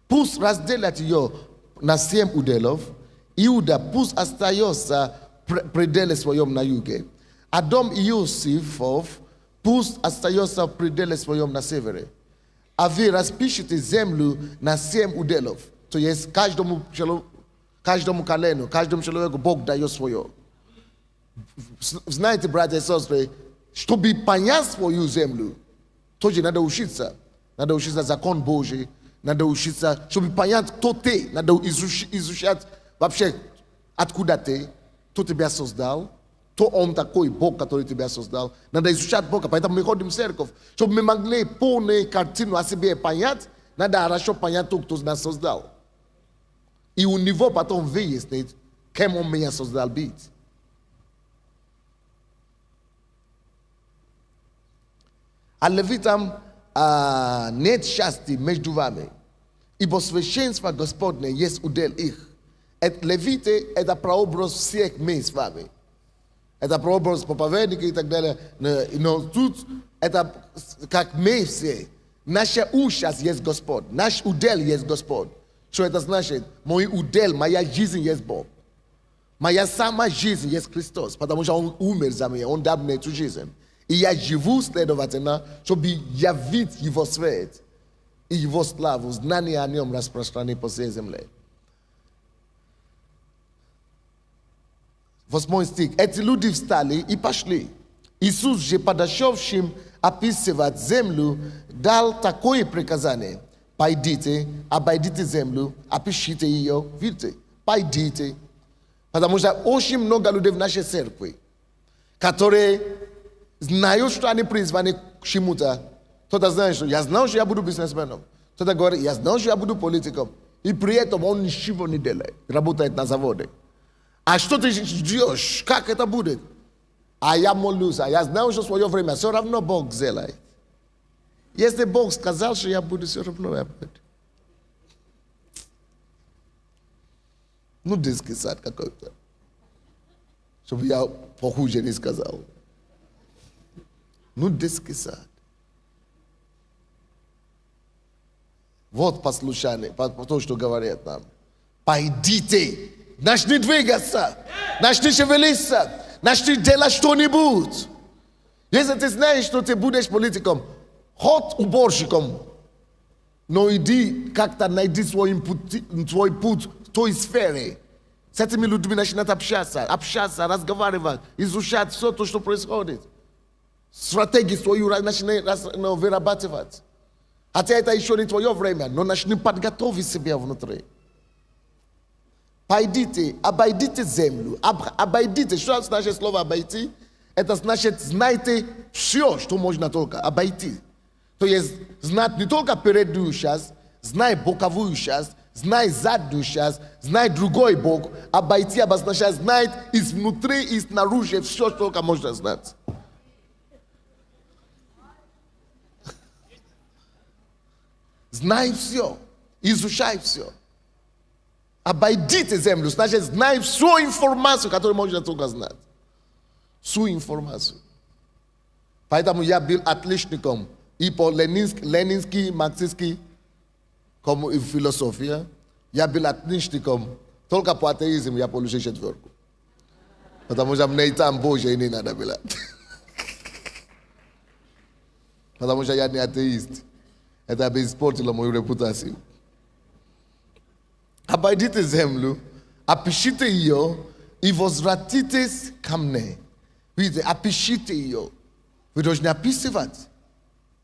Пусть разделят ее на 7 уделов. Иуда пусть остается пределе своем на юге. А дом Иосифов пусть остается в пределе своем на севере. А вы распишите землю на 7 уделов. То есть каждому колену, каждому человеку Бог дает свое. Знаете, братья и сестры, чтобы понять свою землю, тоже надо учиться. Надо учиться закон Божий. Надо учиться, чтобы понять, кто ты. Надо изучать вообще, откуда ты. Кто тебя создал, кто он такой, Бог, который тебя создал. Надо изучать Бога, поэтому мы ходим в церковь. Чтобы мы могли полную картину о себе понять, надо хорошо понять, кто нас создал. И у него потом выяснить, кем он меня создал быть. А левитам нет счастья между вами, ибо священство Господне есть удел их. Левиты – это прообраз всех мы с вами. Это прообраз проповедника и так далее. Но тут это как мы все. Наша участь есть Господь. Наш удел есть Господь. Что это значит? Мой удел, моя жизнь есть Бог. Моя сама жизнь есть Христос. Потому что Он умер за меня. Он дал мне эту жизнь. И я живу, следовательно, чтобы явить Его свет и Его славу, знание о Нем распространить по всей земле. 8 стих. Эти люди встали и пошли. Иисус же, подошедшим описывать землю, дал такое приказание. Пойдите, обойдите землю, опишите ее. Видите? Пойдите. Потому что очень много людей в нашей церкви, которые знают, что они призваны к чему-то. Кто-то знает, что я знал, что я буду бизнесменом. Кто-то говорит, я знал, что я буду политиком. И при этом он ничего не делает. Работает на заводе. А что ты ждешь? Как это будет? А я молюсь, а я знаю, что в свое время все равно Бог сделает. Если Бог сказал, что я буду, все равно я буду. Ну, детский сад какой-то. Чтобы я похуже не сказал. Ну, детский сад. Вот послушание, то, что говорят нам. Пойдите. Начни двигаться, начни шевелиться, начни делать что-нибудь. Если ты знаешь, что ты будешь политиком, хоть уборщиком, но иди как-то найди свой путь в той сфере. С этими людьми начинать общаться, разговаривать, изучать все то, что происходит. Стратегию свою начинай вырабатывать. Хотя это еще не твое время, но начни подготовить себя внутри. Пойдите, обойдите землю. Обойдите. Что значит слово обойти? Это значит, знайте все, что можно только обойти. То есть, знать не только переднюю часть, знай боковую часть, знай заднюю часть, знай другой бок. Обойти обозначает знать изнутри и снаружи все, что только можно знать. Знай все, изучай все. Обойдите землю, значит, знай всю информацию, которую можно только знать. Всю информацию. Поэтому я был отличником и по ленински, марксистски, como и философия. Я был отличником, только по атеизму я получил 4. Потому что мне и там Божье не надо было. Потому что я не атеист. Это испортило мою репутацию. Обойдите землю, опишите ее и возвратитесь ко мне. Видите, опишите ее. Вы должны описывать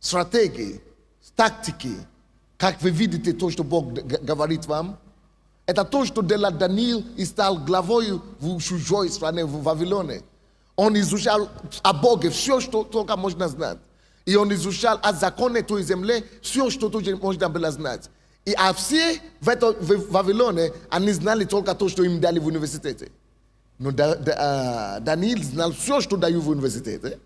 стратегии, тактики, как вы видите то, что Бог говорит вам. Это то, что делал Даниил и стал главой в чужой стране, в Вавилоне. Он изучал о Боге все, что только можно знать. И он изучал о законе той земли, все, что тоже можно было знать. И а все в Вавилоне, они знали только то, что им дали в университете. Но Даниил знал все, что дают в университете.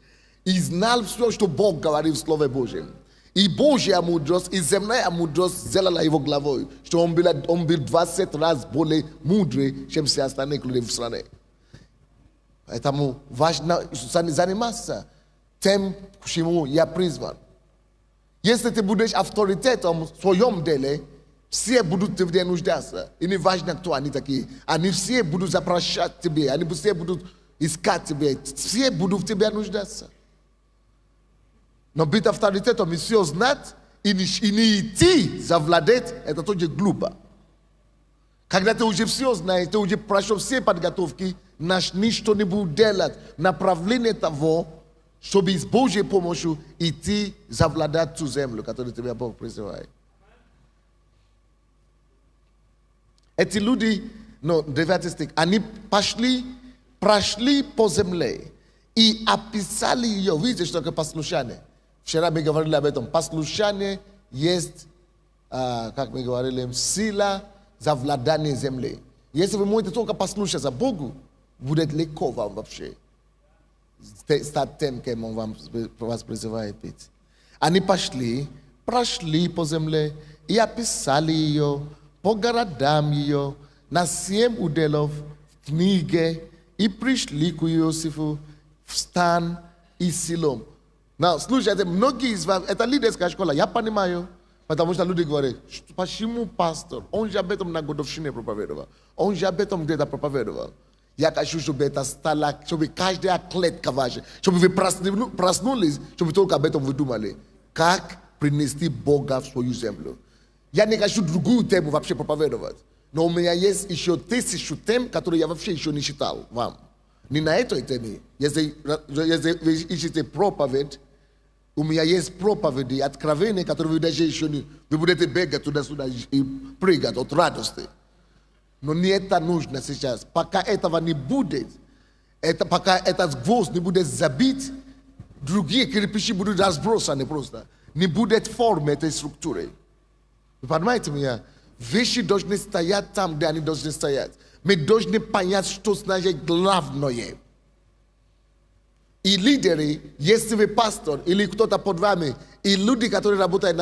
И знал все, что Бог говорит в Слове Божьем. И Божья мудрость, и земная мудрость сделала его главой. Что он был 20 раз более мудрый, чем все остальные люди в стране. Поэтому важно заниматься тем, к чему я призван. Если ты будешь авторитетом в своем деле, все будут тебе нуждаться. И не важно, кто они такие. Они все будут запрашивать тебе, они все будут искать тебе. Все будут в тебе нуждаться. Но быть авторитетом и все знать, и не идти завладеть, это тоже глупо. Когда ты уже все знаешь, ты уже прошел все подготовки, начни что-нибудь делать, направление того, чтобы с Божьей помощью идти завладеть ту землю, которую тебе Бог призывает. Эти люди, 9 стих, они прошли по земле и описали ее. Видите, что такое послушание? Вчера мы говорили об этом. Послушание есть, как мы говорили, сила завладания земли. Если вы можете только послушаться Богу, будет легко вам вообще стать тем, кем Он вас призывает быть. Они прошли по земле и описали ее, по городам ее, на 7 уделов в книге, и пришли к Иосифу в стан и Силом. Слушайте, многие из вас, это лидерская школа, я понимаю, потому что люди говорят, почему пастор, он же об этом на годовщине проповедовал, он же об этом где-то проповедовал. Я хочу, чтобы это стало, чтобы каждая клетка ваша, чтобы вы проснулись, чтобы только об этом вы думали. Как принести Бога в свою землю. Я не хочу другую тему вообще проповедовать. Но у меня есть еще 1000 тем, которые я вообще еще не читал вам. Не на этой теме. Если вы ищете проповедь, у меня есть проповеди, откровения, которые вы даже еще не... Вы будете бегать туда-сюда и прыгать от радости. Но не это нужно сейчас. Пока этого не будет, пока этот гвоздь не будет забит, другие кирпичи будут разбросаны просто. Не будет формы этой структуры. Вы понимаете меня? Вещи должны стоять там, где они должны стоять. Мы должны понять, что значит главное. И лидеры, если вы пастор или кто-то под вами, и люди, которые работают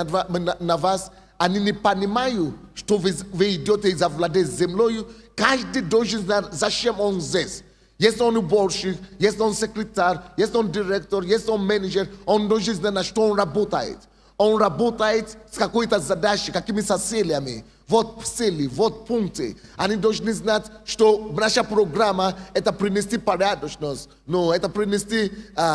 на вас, они не понимают, что вы идете завладеть землей. Каждый должен знать, зачем он здесь. Если он уборщик, если он секретарь, если он директор, если он менеджер, он должен знать, что он работает. Он работает с какой-то задачей, какими-то целями. Вот цели, вот пункты. Они должны знать, что наша программа – это принести порядочность, это принести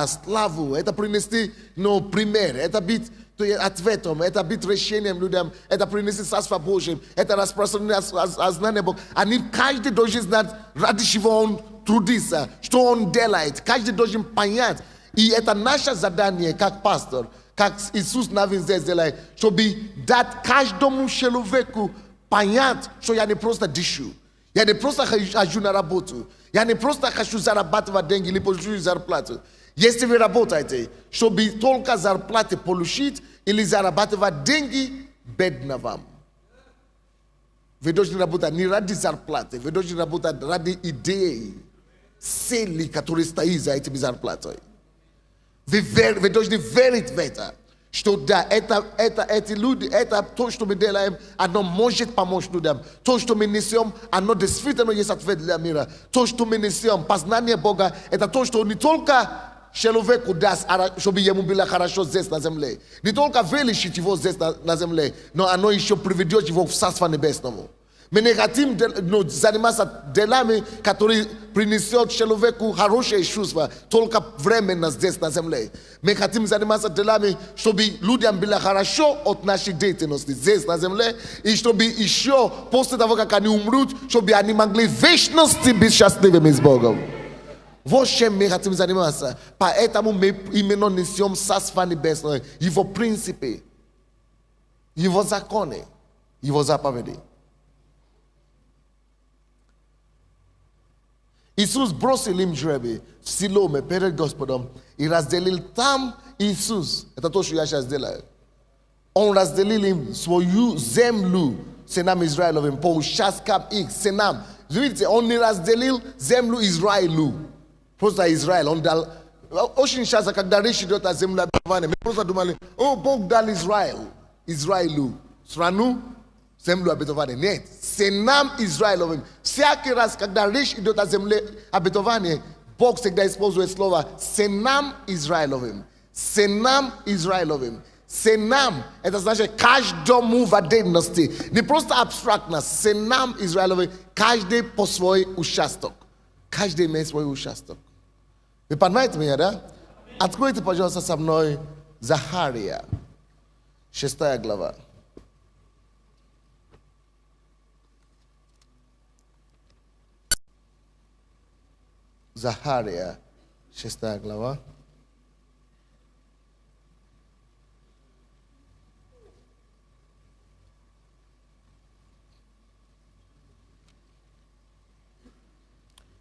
славу, это принести пример, это быть ответом, это быть решением людям, это принести Царство Божие, это распространение знания Бога. Каждый должен знать, ради чего он трудится, что он делает. Каждый должен понять. И это наше задание, как пастор, как Иисус навин здесь делает, чтобы дать каждому человеку понять, что я не просто дышу. Я не просто хожу на работу. Я не просто хочу зарабатывать деньги или получить зарплату. Если вы работаете, чтобы только зарплаты получить или зарабатывать деньги, бедно вам. Вы должны работать не ради зарплаты, вы должны работать ради идеи, цели, которые стоят за этими зарплатами. Вы должны верить в это, что да, эти люди, это то, что мы делаем, оно может помочь людям. То, что мы несем, оно действительно есть ответ для мира. То, что мы несем, познание Бога, это то, что не только человеку даст, чтобы ему было хорошо здесь на земле. Не только вылечить его здесь на земле, но оно еще приведет его в Царство Небесному. Мы не хотим заниматься делами, которые принесут человеку хорошие чувства, только временно здесь на земле. Мы хотим заниматься делами, чтобы людям было хорошо от нашей деятельности здесь на земле, и чтобы еще после того, как они умрут, чтобы они могли в вечности быть счастливыми с Богом. Вот чем мы хотим заниматься. Поэтому мы именно несем Царство Небесное, его принципы, его законы, его заповеди. Иисус бросил им жребий в Силоме перед Господом и разделил там Иисус. Это то, что я сейчас делаю. Он разделил им свою землю, сынам Израилевым, по участкам их, сынам. Видите, он не разделил землю Израилю. Просто Израиль. Он дал... Очень часто, когда речь идет о земле обетованной, мы просто думали, Бог дал Израилю страну, землю обетованной. Нет, сынам Израилевым. Всякий раз, когда речь идет о земле обетованной, Бог всегда использует слово сынам Израилевым. Сынам Израилевым. Сынам, это значит каждому в отдельности. Не просто абстрактно. Сынам Израилевым, каждый по свой участок. Каждый имеет свой участок. Вы понимаете меня, да? Откройте, пожалуйста, со мной Захария, 6 глава. Захария, 6 глава.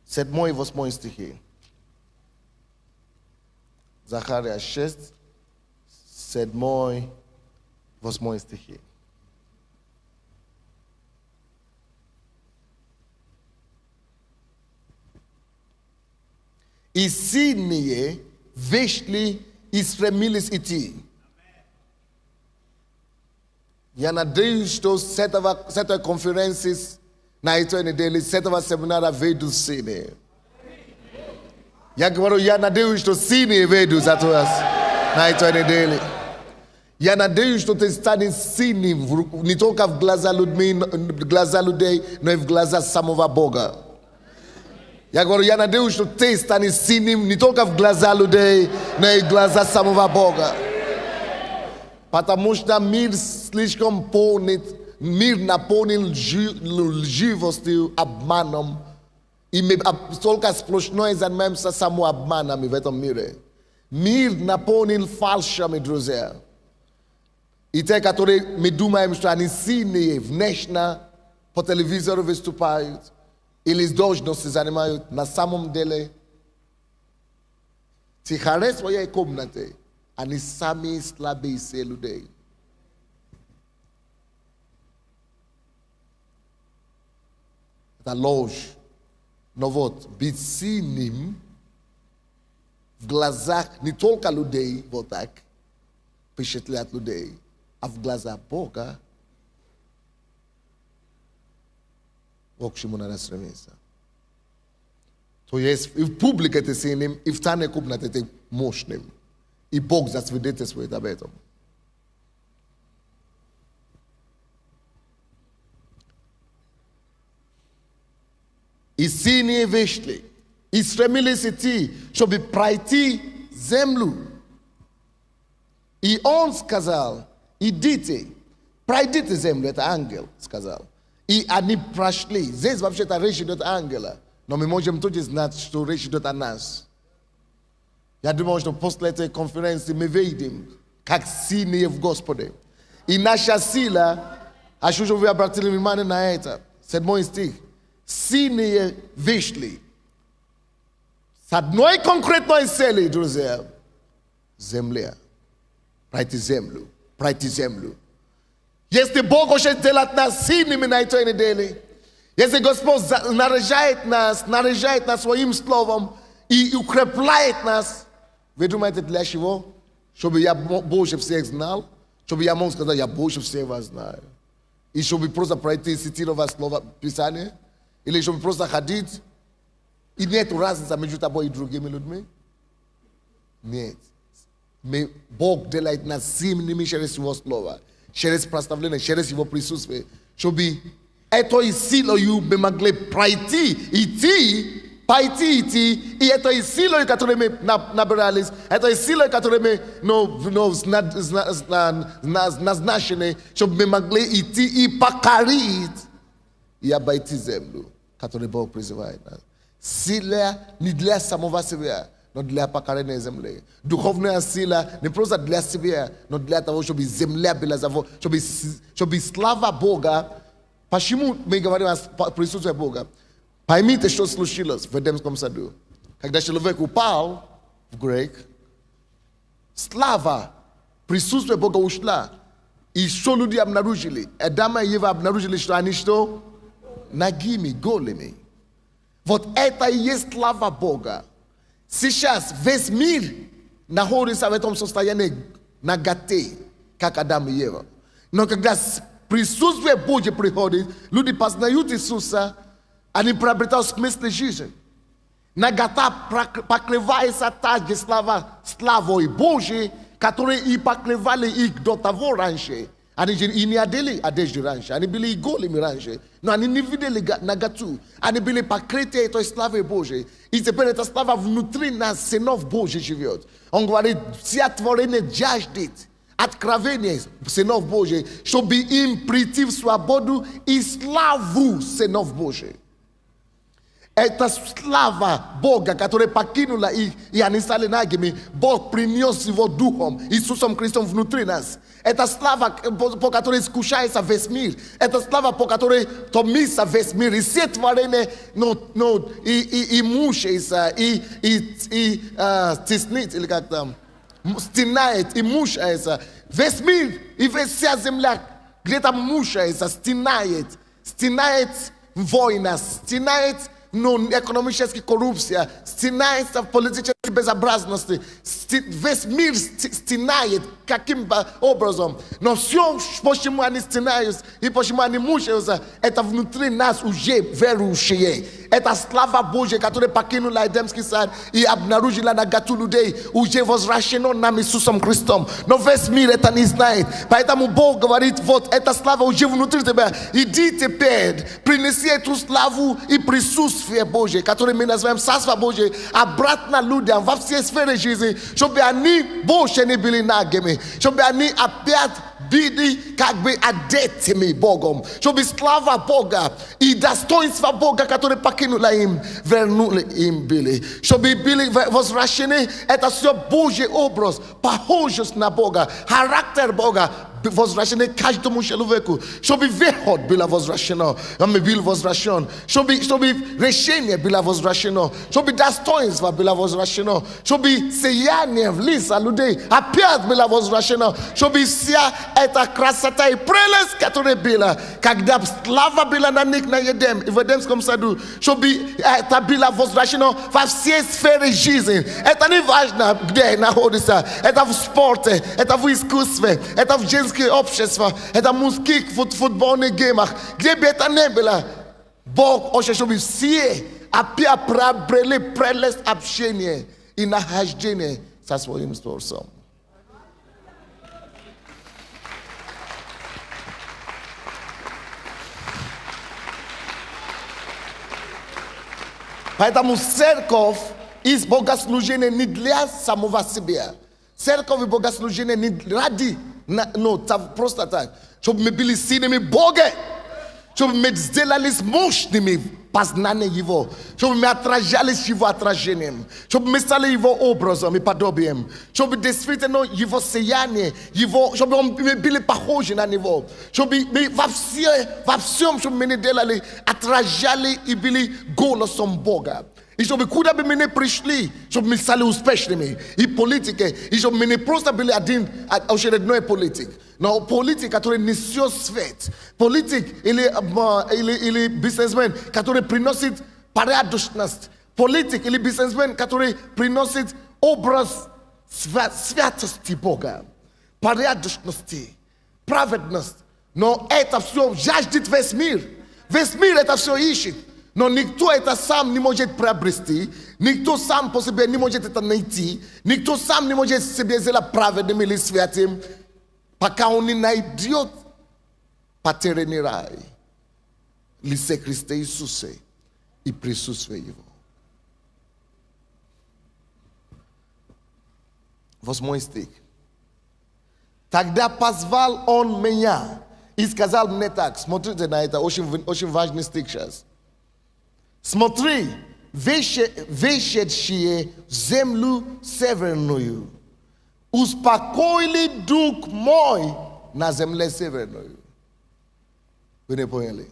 Седьмой и 8 стихи. Захария 6, 7, 8 стихи. И сильные вышли и стремились идти. Я надеюсь, что с этой конференции на этой неделе, с этого семинара выйдут сильные. Я говорю, я надеюсь, что сильные выйдут на этой неделе. Я надеюсь, что ты станешь сильным не только в глаза людей, но и в глаза самого Бога. Я говорю, я надеюсь, что ты станешь сильным не только в глаза людей, но и в глаза самого Бога. Потому что мир слишком полнит, мир наполнен лживостью, обманом. И мы только сплошной занимаемся самообманами в этом мире. Мир наполнен фальшами, друзья. И те, которые мы думаем, что они сильные, внешне, по телевизору выступают, или с должности занимают, на самом деле, тихаре своей комнате, они сами слабые людей. Это ложь. Но вот, быть сильным в глазах не только людей, вот так, впечатлять людей, а в глазах Бога, вот к чему надо стремиться. То есть, и в публике ты сильным, и в тайной комнате ты мощным. И Бог засвидетельствует об этом. И сильные вышли, и стремились идти, чтобы пройти землю. И он сказал, идите, пройдите землю, это ангел сказал. И они прошли. Здесь вообще-то речь идет о ангеле. Но мы можем тоже знать, что речь идет о нас. Я думаю, что после этой конференции мы выйдем как сильные в Господе. И наша сила, а что же вы обратили внимание на это? 7 стих. Сильные вышли. С одной конкретной целью, друзья. Земля. Пройти землю. Пройти землю. Если Бог хочет делать нас сильными на этой неделе, если Господь наряжает нас своим словом и укрепляет нас, вы думаете, для чего? Чтобы я больше всех знал, чтобы я мог сказать, я больше всех вас знаю. И чтобы просто пройти и цитировать слово Писания, или чтобы просто ходить, и нет разницы между тобой и другими людьми? Нет. Бог делает нас сильными через Его слово, через прославление, через Его присутствие, чтобы этой силой мы могли пройти, идти, и этой силой, которой мы набирались, этой силой, которой мы назначены, чтобы мы могли идти и покорить, и обойти землю, которую Бог призывает нас. Сила не для самого себя, но для покорения земли. Духовная сила не просто для себя, но для того, чтобы земля была чтобы слава Бога. Почему мы говорим о присутствии Бога? Поймите, что случилось в Эдемском саду. Когда человек упал в грех, слава, присутствие Бога ушла. И что люди обнаружили? Адама и Ева обнаружили, что они что? Нагими, голыми. Вот это и есть слава Бога. Сейчас весь мир находится в этом состоянии наготы, как Адам и Ева. Но когда присутствие Божье приходит, люди познают Иисуса, они приобретают смысл жизни. Нагота покрывается также славой Божьей, которые и покрывали их до того раньше. Они и не одели одежды раньше, они были и голыми раньше, но они не видели наготу. Они были покрыты этой славой Божьей. И теперь эта слава внутри нас, сынов Божьих, живет. Он говорит, все творение жаждет откровения сынов Божьих, чтобы им прийти в свободу и славу сынов Божьих. Это слава Бога, которая покинула их, и они стали нагими. Бог принес Его Духом, Иисусом Христом внутри нас. Это слава, по которой искушается весь мир. Это слава, по которой томится весь мир. И все творения и мучается, и теснит, или как там, стенает и мучается. Весь мир и вся земля где-то мучается, стенает война, стенает экономическая коррупция, стенается в политической безобразности, весь мир стенает каким образом. Но все, почему они стенают и почему они мучаются, это внутри нас уже верующие. Это слава Божья, которая покинула Эдемский сад и обнаружила наготу людей, уже возвращено нам Иисусом Христом. Но весь мир это не знает. Поэтому Бог говорит, вот эта слава уже внутри тебя. Иди теперь, принеси эту славу и присутствие Божье, которое мы называем Царство Божье, обратно людям во все сферы жизни, чтобы они больше не были нагими, чтобы они опять были как бы одетыми Богом, чтобы слава Бога и достоинство Бога, которое покинуло им, вернули им были, чтобы были возвращены. Это все Божий образ, похожесть на Бога, характер Бога возвращены каждому человеку, чтобы выход было возвращено, был возвращен, чтобы решение было возвращено, чтобы достоинство было возвращено, чтобы сияние в лица людей опять было возвращено, чтобы вся эта красота и прелесть, которая была, когда слава была на них на Едем, в Эдемском саду, чтобы это было возвращено во все сферы жизни. Это не важно, где находится, это в спорте, это в искусстве, это в женском общество, это мужских футбольных геймах, где бы это ни было, Бог хочет, чтобы все опять приобрели прелесть общения и нахождения со своим Творцом. Поэтому церковь и богослужение не для самого себя. Церковь и богослужение не ради, просто так, чтобы мы были сильными Бога, чтобы мы сделались мощными paznane его, чтобы мы отражались его отражением, чтобы мы стали его образом и подобием, чтобы действительно его сияние, чтобы мы были похожи на него, чтобы мы во всем, чтобы мы не делали, отражали и были голосом Бога. И чтобы куда бы мы не пришли, чтобы мы стали успешными и политики, и чтобы мы не просто были очередной политик, но политик, который несет свет, политик или бизнесмен, который приносит порядочность, политик или бизнесмен, который приносит образ святости Бога, порядочности, праведность. Но это все жаждет весь мир. Весь мир это все ищет. Но никто это сам не может приобрести, никто сам по себе не может это найти, никто сам не может себе сделать праведным или святым, пока он не найдет потерянный рай, лице Христа Иисуса и присутствие Его. 8 стих. Тогда позвал он меня и сказал мне так, смотрите на это, очень важный стих сейчас. Смотри, вещащие землю северную, успокоили дух мой на земле северную. Вы не поняли?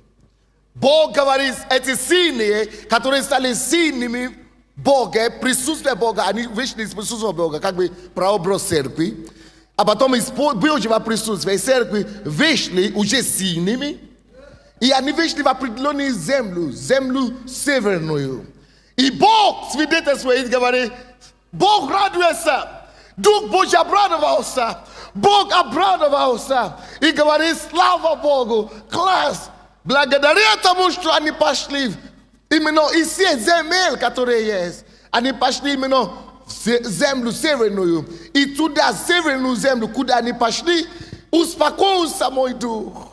Бог говорит, эти сильные, которые стали сильными Бога, присутствие Бога, они вышли из присутствия Бога, как бы прообраз церкви, а потом из Божьего присутствия церкви вышли уже сильными, и они вышли в определенную землю северную. И Бог свидетельствует, говорит, Бог радуется, Дух Божий обрадовался, Бог обрадовался и говорит, слава Богу, класс, благодаря тому, что они пошли именно из всех земель, которые есть, они пошли именно в землю северную, и туда, северную землю, куда они пошли, успокоился мой дух.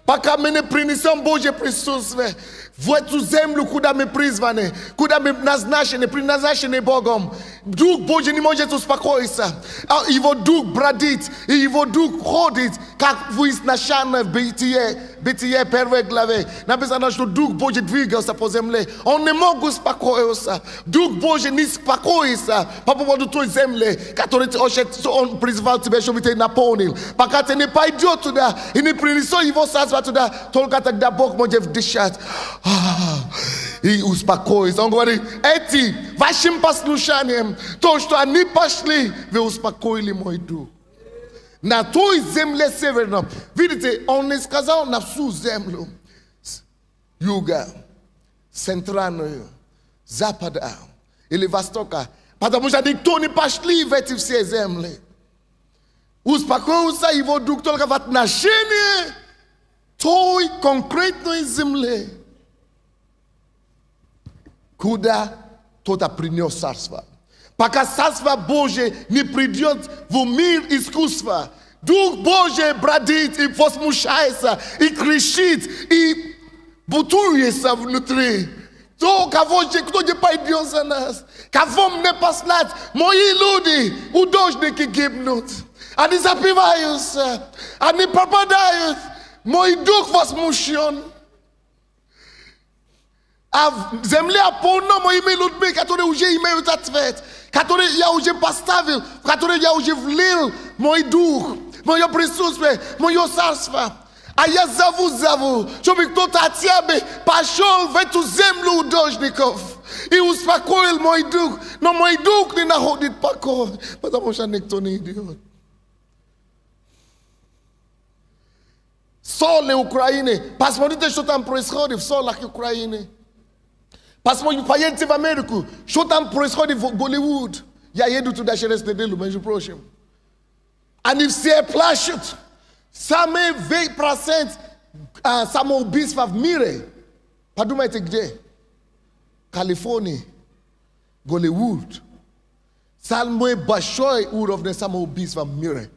Пока мы не принесем Божье присутствие в эту землю, куда мы призваны, куда мы предназначены Богом, Дух Божий не может успокоиться. Его Дух бродит, и его Дух ходит, как в изначальном Бытие 1 главе. Написано, что Дух Божий двигался по земле. Он не мог успокоиться. Дух Божий не успокоится по поводу той земли, которую Он призвал тебя, чтобы ты наполнил. Пока ты не пойдешь туда и не принесешь его царство туда, только тогда Бог может дышать. И успокоиться. Он говорит, эти вашим послушанием, то, что они пошли, вы успокоили мой дух. На той земле северной, видите, он не сказал на всю землю, юга, центральную, запада или востока, потому что никто не пошли в эти все земли. Успокоился его дух только в отношении той конкретной земли, куда кто-то принес царство. Пока царство Божие не придет в мир искусства, Дух Божий бродит и возмущается, и кричит, и бутуется внутри. Кто не пойдет за нас? Кого мне послать? Мои люди, художники гибнут. Они запиваются, они пропадают. Мой дух возмущен. А в земле полно моими людьми, которые уже имеют ответ, которые я уже поставил, в которые я уже влил мой дух, мое присутствие, мое царство. А я зову, чтобы кто-то от тебя пошел в эту землю художников и успокоил мой дух. Но мой дух не находит покой, потому что никто не идет. Соль Украины. Посмотрите, что там происходит в солях Украины. Поедете в Америку, что там происходит в Голливуд. Я еду туда через неделю, между прочим. Они все плачут. Самые 20% самоубийства в мире. Подумайте, где? Калифорния, Голливуд. Самый большой уровень самоубийства в мире.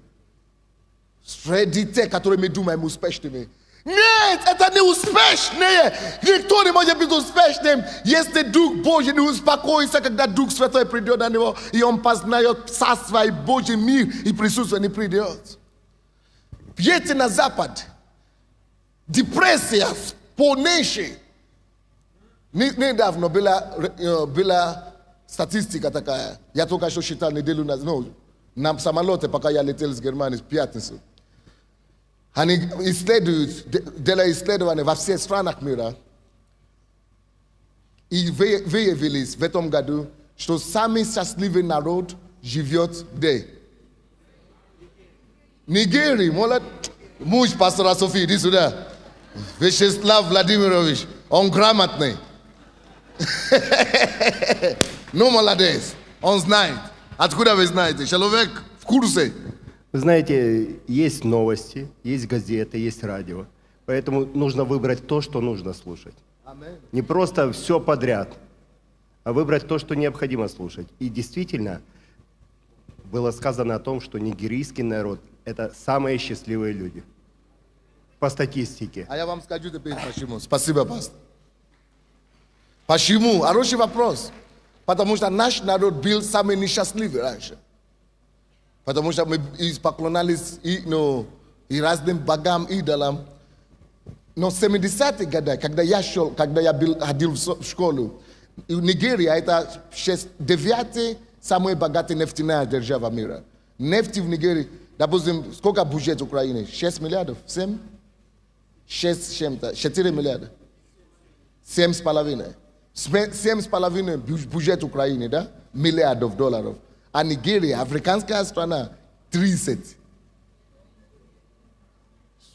Среди тех, которые мы думаем успешными. Нет, это не успешные. Никто не может быть успешным, если Дух Божий не успокоится, когда Дух Святой придет на него, и он познает царство и Божий мир, и присутствие не придет. Едьте на запад. Депрессия полнейшая. Недавно была статистика такая. Я только что считал неделю назад. Ну, на самолете, пока я летел с Германии в пятницу. Они делают исследования во всех странах мира. И выявились в этом году, что самый счастливый народ живет где? Нигерия, молод. Муж пастора Софии, иди сюда. Вячеслав Владимирович, он грамотный. Ну, молодец, он знает. Откуда вы знаете? Человек в курсе. Вы знаете, есть новости, есть газеты, есть радио. Поэтому нужно выбрать то, что нужно слушать. Не просто все подряд, а выбрать то, что необходимо слушать. И действительно, было сказано о том, что нигерийский народ – это самые счастливые люди. По статистике. А я вам скажу теперь почему. Спасибо, пастор. Почему? Хороший вопрос. Потому что наш народ был самый несчастливый раньше. Потому что мы поклонялись и разным богам, идолам. Но в 70-е годы, когда я ходил в школу, Нигерия – это 9-я самая богатая нефтяная держава мира. Нефть в Нигерии, допустим, сколько бюджет Украины? 6 миллиардов? 7? 6 чем-то. 4 миллиарда. 7,5. 7,5 бюджет Украины, да? Миллиардов долларов. А Нигерия, африканская страна, 30.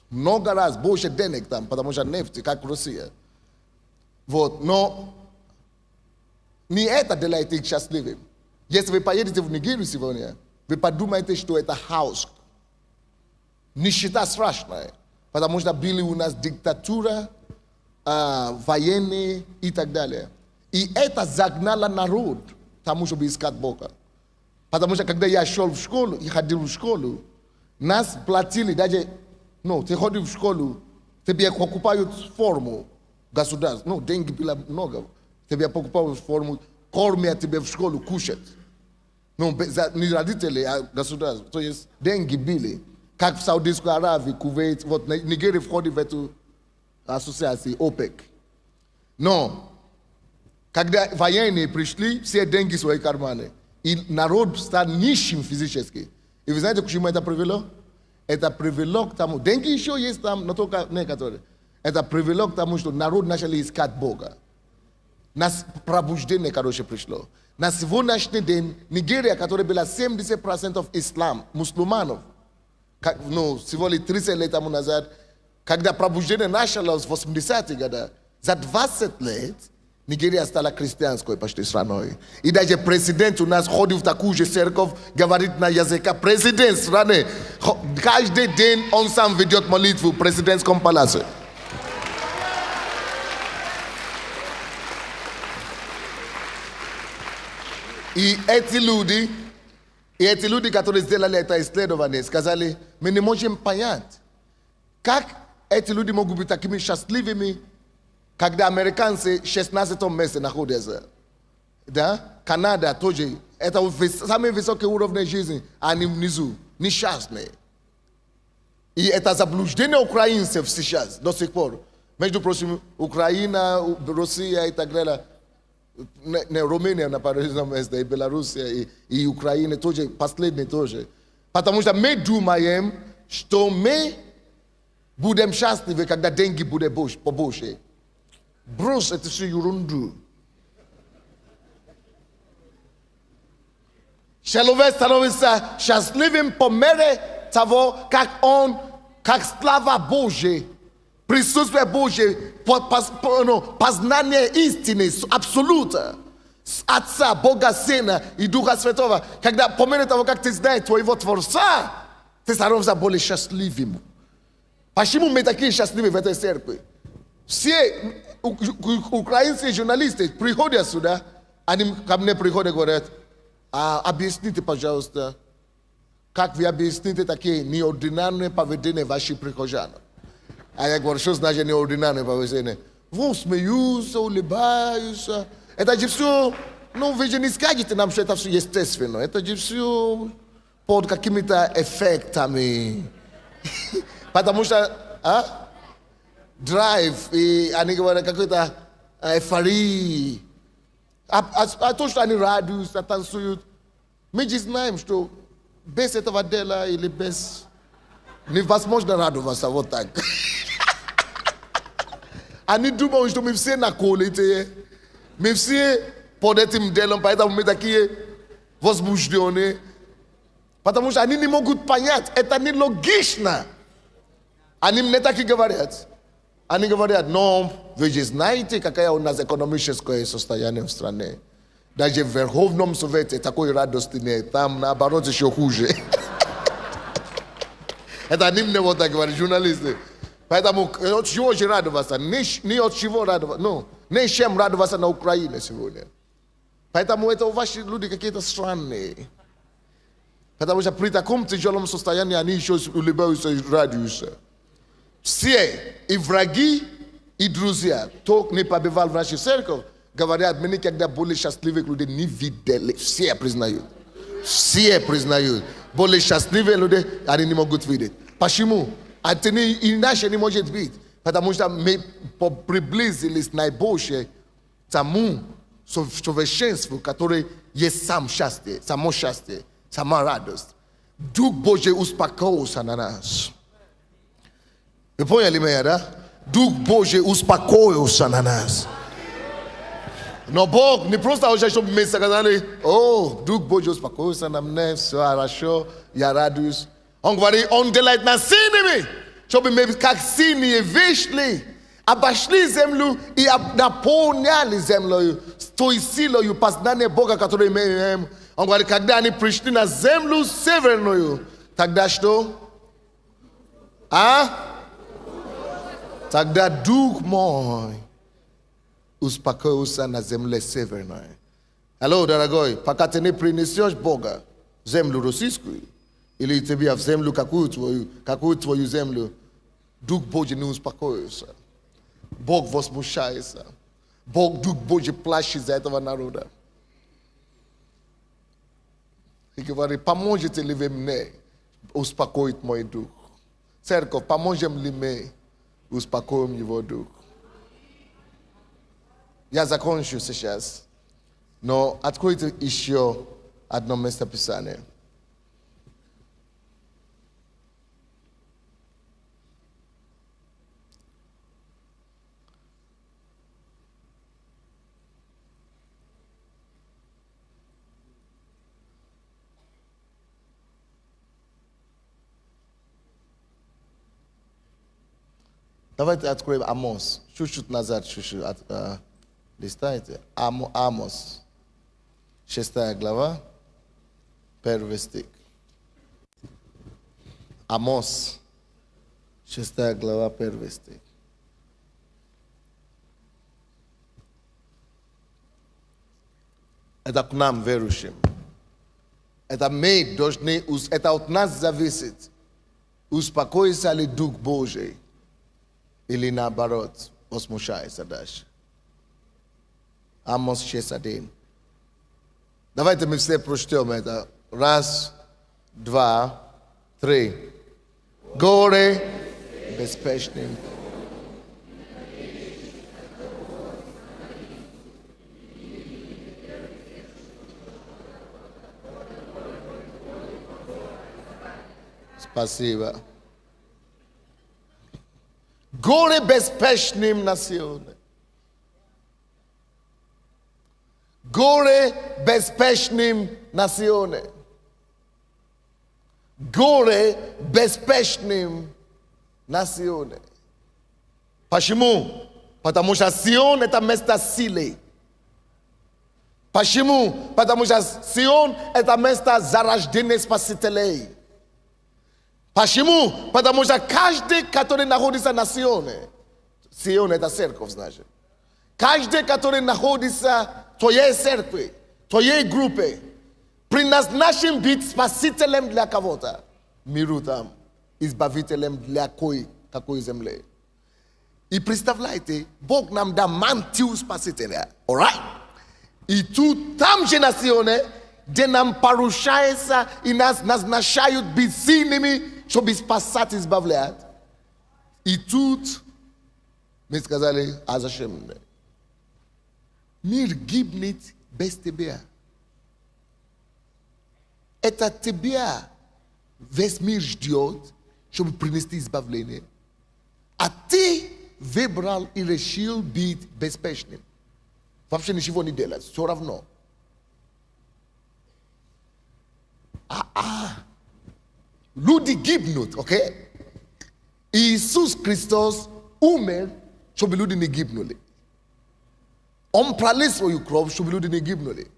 Много раз больше денег там, потому что нефть, как Россия. Вот, но не это делает их счастливым. Если вы поедете в Нигерию сегодня, вы подумаете, что это хаос. Нищета страшная, потому что были у нас диктатура, военные и так далее. И это загнало народ к тому, чтобы искать Бога. Потому что когда я шел в школу и ходил в школу, нас платили даже, ты ходишь в школу, тебе покупают форму государства, деньги было много, тебе покупают форму, кормят тебя в школу, кушать. Не родители, а государство. То есть деньги были. Как в Саудовской Аравии, Кувейт, вот Нигерия входит в эту ассоциацию ОПЕК. Но когда военные пришли, все деньги в свои карманы. И народ стал нищим физически. И вы знаете, к чему это привело? Это привело к тому, деньги еще есть там, но только некоторые. Это привело к тому, что народ начал искать Бога. Нас пробуждение, пришло. На сегодняшний день Нигерия, которая была 70% ислам, мусульманов, всего лишь 30 лет тому назад, когда пробуждение началось в 80-е годы, за 20 лет Нигерия стала христианской почти страной. И даже президент у нас ходит в такую же церковь, говорит на языке. Президент страны, каждый день он сам ведет молитву в президентском палаце. И эти люди, которые сделали это исследование, сказали, мы не можем понять, как эти люди могут быть такими счастливыми, когда американцы в 16 месте находятся. Да? Канада тоже. Это самый высокий уровень жизни, а они внизу, несчастные. И это заблуждение украинцев сейчас, до сих пор. Между прочим, Украина, Россия и так далее. Румыния на парижном месте, и Белоруссия, и Украина тоже, последний тоже. Потому что мы думаем, что мы будем счастливы, когда деньги будут побольше. Брось это всю ерунду. Человек становится счастливым по мере того, как слава Божья, присутствие Божье, познание истины, абсолюта, Отца, Бога, Сына и Духа Святого. Когда по мере того, как ты знаешь твоего Творца, ты становишься более счастливым. Почему мы такие счастливые в этой церкви? Все украинские журналисты приходят сюда, они ко мне приходят и говорят, объясните, пожалуйста, как вы объясните такие неординарные поведения ваших прихожан? А я говорю, что значит неординарное поведение? Вот смеются, улыбаются. Это же все, вы же не скажете нам, что это все естественно. Это же все под какими-то эффектами. Потому что, драйв, и они говорят, какой-то Fari. Atunci ani radius, atansuiut. Mijis naim, știu, bese tava de la ili bes. Ni vas moș de radu vas avotag. Ani duba un știu mi vse na kolite. Mi vse podetim delom paita mumita kie vos bușdione. Потому что они не могут понять, это не логично. Они мне так и говорят. Они говорят, но вы же знаете, какая у нас экономическое состояние в стране. Даже в Верховном Совете такой радости нет. Там наоборот еще хуже. Это они мне вот так говорят, журналисты. Поэтому от чего же радоваться? Не от чего радоваться. Ну, не чем радоваться на Украине сегодня. Поэтому это ваши люди какие-то странные. Потому что при таком тяжелом состоянии они еще улыбаются и радуются. Все, и враги, и друзья, кто не побывал в нашей церкви, говорят, мы никогда более счастливых людей не видели. Все признают. Все признают. Более счастливые люди они не могут видеть. Почему? Это иначе не может быть. Потому что мы приблизились наибольше к тому совершенству, которое есть сам счастье, само счастье. Сама радость. Дух Божий успокоился на нас. Вы поняли меня, да? Дух Божий успокоился на нас. Но Бог не просто уже, чтобы мы сказали, о, Дух Божий успокоился на мне, все хорошо, я радуюсь. Он говорит, он делает нас сильными, чтобы мы как сильные вышли, обошли землю и наполняли землю с той силой познания Бога, которую мы имеем. Он говорит, когда они пришли на землю северную, тогда что? Тогда Дух мой успокоился на земле северной. Алло, дорогой, пока ты не принесешь Бога в землю российскую, или тебе в землю какую твою землю, Дух Божий не успокоится. Бог возмущается. Дух Божий плачет за этого народа. И говорит, поможете ли вы мне успокоить мой дух? Церковь, поможем ли мы успокоим его дух? Я закончу сейчас, но откройте еще одно местописание. Давайте откроем Амос. Чуть-чуть назад, чуть-чуть листайте. Амос. 6 глава, 1 стих. Амос. 6 глава, 1 стих. Это к нам, верующим. Это мы должны, это от нас зависит. Успокоится ли Дух Божий? Или наоборот, возмущается дальше. Амос 6:1. Давайте мы все прочтем это. 1, 2, 3. Горе беспечным. Спасибо. Горе беспечным на Сионе. Горе беспечным на Сионе. Горе беспечным на Сионе. Почему? Потому что Сион это место силы. Почему? Потому что Сион это место зарождения спасителей. Почему? Потому что каждый, который находится на Сионе, Сион это церковь, значит. Каждый, который находится в твоей церкви, в твоей группе, предназначен быть спасителем для кого-то. Миру там, избавителем для какой земли. И представляете, Бог нам дал мантию спасителя. Alright? И тут, там же на Сионе, где нам поручается и нас назначают быть сильными, чтобы спасать и избавлять. И тут мы сказали, а зачем мне? Мир гибнет без тебя. Это тебя весь мир ждет, чтобы принести избавление. А ты выбрал и решил быть беспечным. Вообще ничего не делать, все равно. Люди гибнут, окей? Иисус Христос умер, чтобы люди не гибнули. Он пролил свою кровь, чтобы люди не гибнули.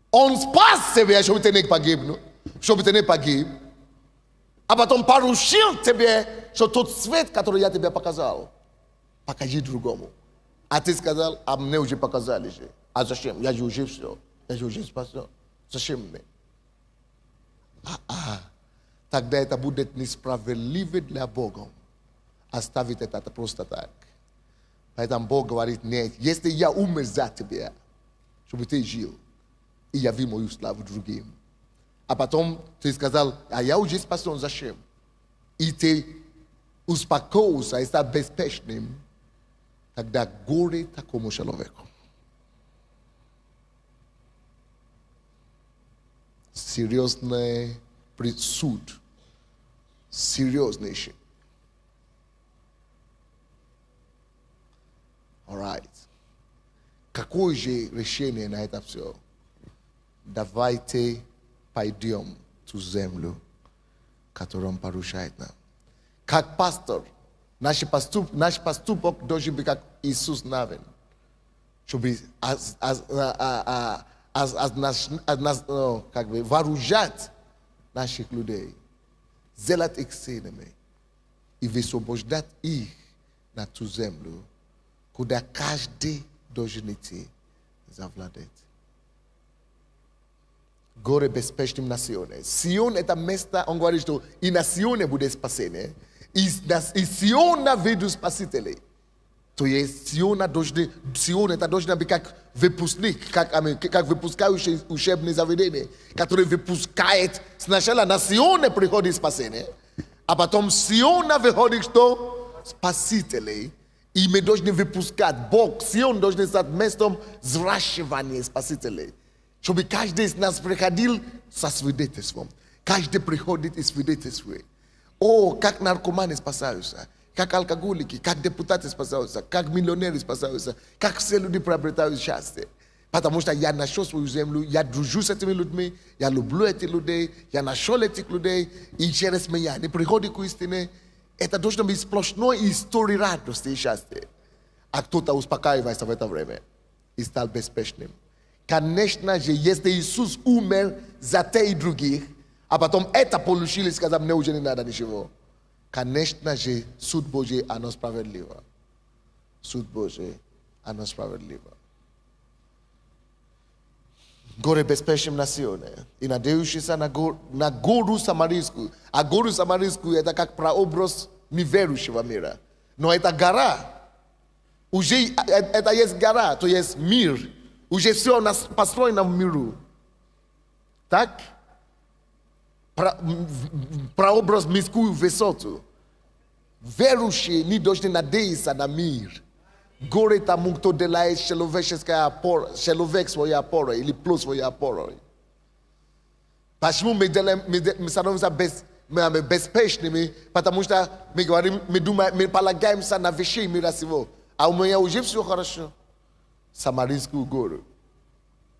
Он спас тебя, чтобы ты не погибнул, чтобы ты не погиб. А потом поручил тебе, что тот свет, который я тебе показал, покажи другому. А ты сказал, а мне уже показали же. А зачем? Я же уже все. Я же уже спасен. Зачем мне? Тогда это будет несправедливо для Бога. Оставить это просто так. Поэтому Бог говорит, нет, если я умер за тебя, чтобы ты жил, и яви мою славу другим. А потом ты сказал, а я уже спасен, зачем? И ты успокоился и стал беспечным, тогда горе такому человеку. Серьезный суд. Серьезнейший. Alright. Какое же решение на это все? Давайте пойдем в ту землю, которую Он поручает нам. Как пастор, наш поступок должен быть как Иисус навен. Чтобы вооружать наших людей, сделать их сильными и высвобождать их на ту землю, куда каждый должен идти завладеть. Горе безпечным национе. Сион это место, он говорит, что и национе будет спасение, и Сиона ведут спасителей. То есть Сион это должно быть как выпускник, как выпускающий учебное заведение, который выпускает сначала на Сионе приходит спасение, а потом Сиона выходит что? Спасителей. И мы должны выпускать. Бог, Сион должен стать местом взращивания спасителей. Чтобы каждый из нас приходил со свидетельством. Каждый приходит и свидетельствует. О, как наркоманы спасаются, как алкоголики, как депутаты спасаются, как миллионеры спасаются, как все люди приобретают счастье. Потому что я нашел свою землю, я дружу с этими людьми, я люблю этих людей, я нашел этих людей, и через меня они приходят к истине. Это должно быть сплошной историей радости и счастья. А кто-то успокаивается в это время и стал беспечным. Конечно же, если Иисус умер за те и других, а потом это получили и сказали, мне уже не надо ничего. Конечно же, суд Божий, оно справедливо. Суд Божий, оно справедливо. Горе безпечным национе. И надеющийся на гору Самарийскую. А гору Самарийскую это как прообраз неверующего мира. Но это гора. Уже это есть гора, то есть мир. Уже все построено в миру. Так? Прообраз мирскую высоту. Верующие не должны надеяться на мир. Горе тому, кто делает человек свои опоры или плюс свои опоры. Почему мы становимся беспечными? Потому что мы говорим, мы полагаемся на вещи мира сего. А у меня уже все хорошо. Самарийскую гору.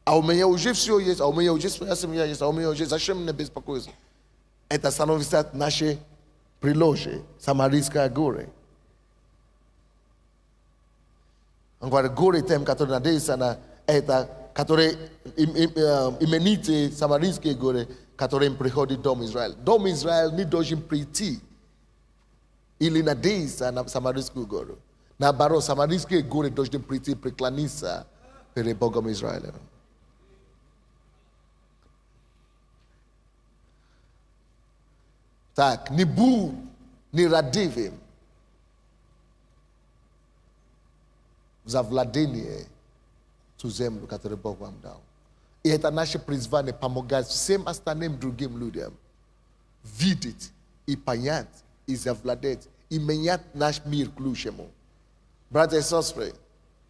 А у меня уже все есть, а у меня уже своя семья есть, а у меня уже зачем мне беспокоиться? Это становится нашей приложей, Самарийская гора. Он говорит, горе тем, которые надеются на это, которые именитые Самарийские горы, которые им приходит Дом Израиль. Дом Израиль не должен прийти или надеяться на Самарийскую гору. Наоборот, Самарийские горы должны прийти преклониться перед Богом Израиля. Так, не будь нерадивым за владение ту землю, которую Бог вам дал. И это наше призвание помогать всем остальным другим людям видеть и понять, и завладеть, и менять наш мир к лучшему. Братья и сестры,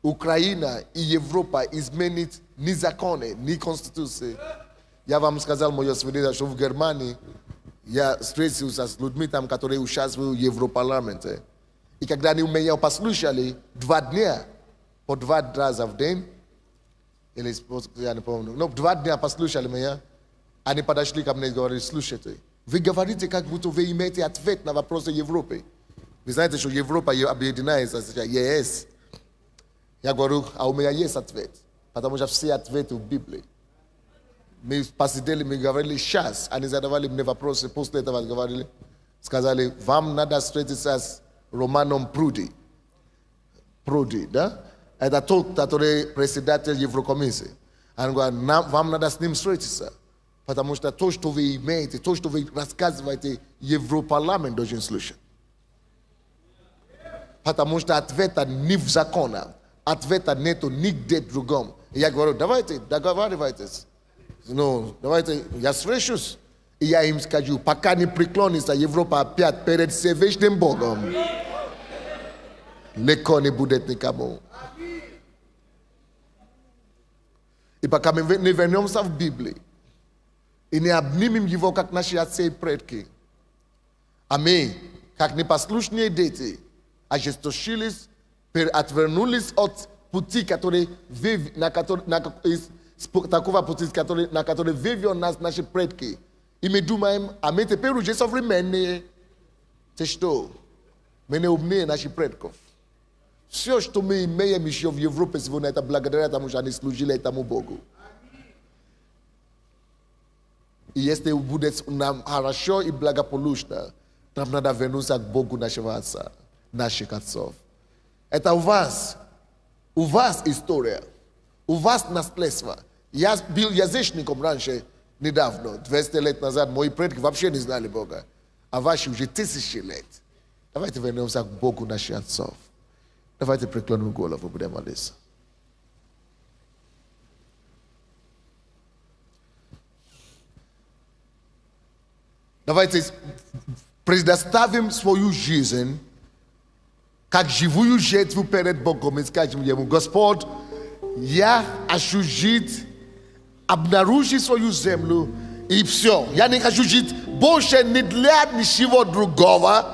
Ukraina и Европа изменит ни законы, ни конституции. Я вам сказал мое свидетельство, что в Германии я встретился с людьми там, которые участвуют в Европарламенте. И когда они меня послушали 2 дня, по 2 раза в день, или я не помню, но 2 дня послушали меня, они подошли ко мне и говорили: слушайте, вы говорите, как будто вы имеете ответ на вопросы Европы. Вы знаете, что Европа объединяется, ЕС. Я говорю, а у меня есть ответ, потому что все ответы в Библии. Мы посидели, мы говорили сейчас, они задавали мне вопросы, после этого говорили, сказали, вам надо встретиться с Романом Пруди. Пруди, да? Это тот, который председатель Еврокомиссии. Они говорят, вам надо с ним встретиться, потому что то, что вы имеете, то, что вы рассказываете, Европарламент должен слушать. Потому что ответа не в законах, ответа нету нигде другом. И я говорю, давайте, договаривайтесь. Ну, давайте, я встречусь, и я им скажу, пока не преклонится Европа опять перед Всевышним Богом, легко не будет никому. И пока мы не вернемся в Библию, и не обнимем его, как наши отцы и предки, а мы, как непослушные дети, ожесточились, отвернулись от пути, такого пути, на который вывел нас наши предки. И мы думаем, а мы теперь уже современные. Ты что? Мы не умные наших предков. Все, что мы имеем еще в Европе сегодня, это благодаря тому, что они служили этому Богу. И если будет нам хорошо и благополучно, нам надо вернуться к Богу нашего отца, наших отцов. Это у вас история, у вас наследство. Я был язычником раньше, недавно, 200 лет назад, мои предки вообще не знали Бога. А ваши уже 1000 лет. Давайте вернемся к Богу наших отцов. Давайте преклоним голову, будем молиться. Давайте предоставим свою жизнь как живую жертву перед Богом и скажем ему, Господь, я хочу жить, обнаружить свою землю и все. Я не хочу жить больше ни для ничего другого.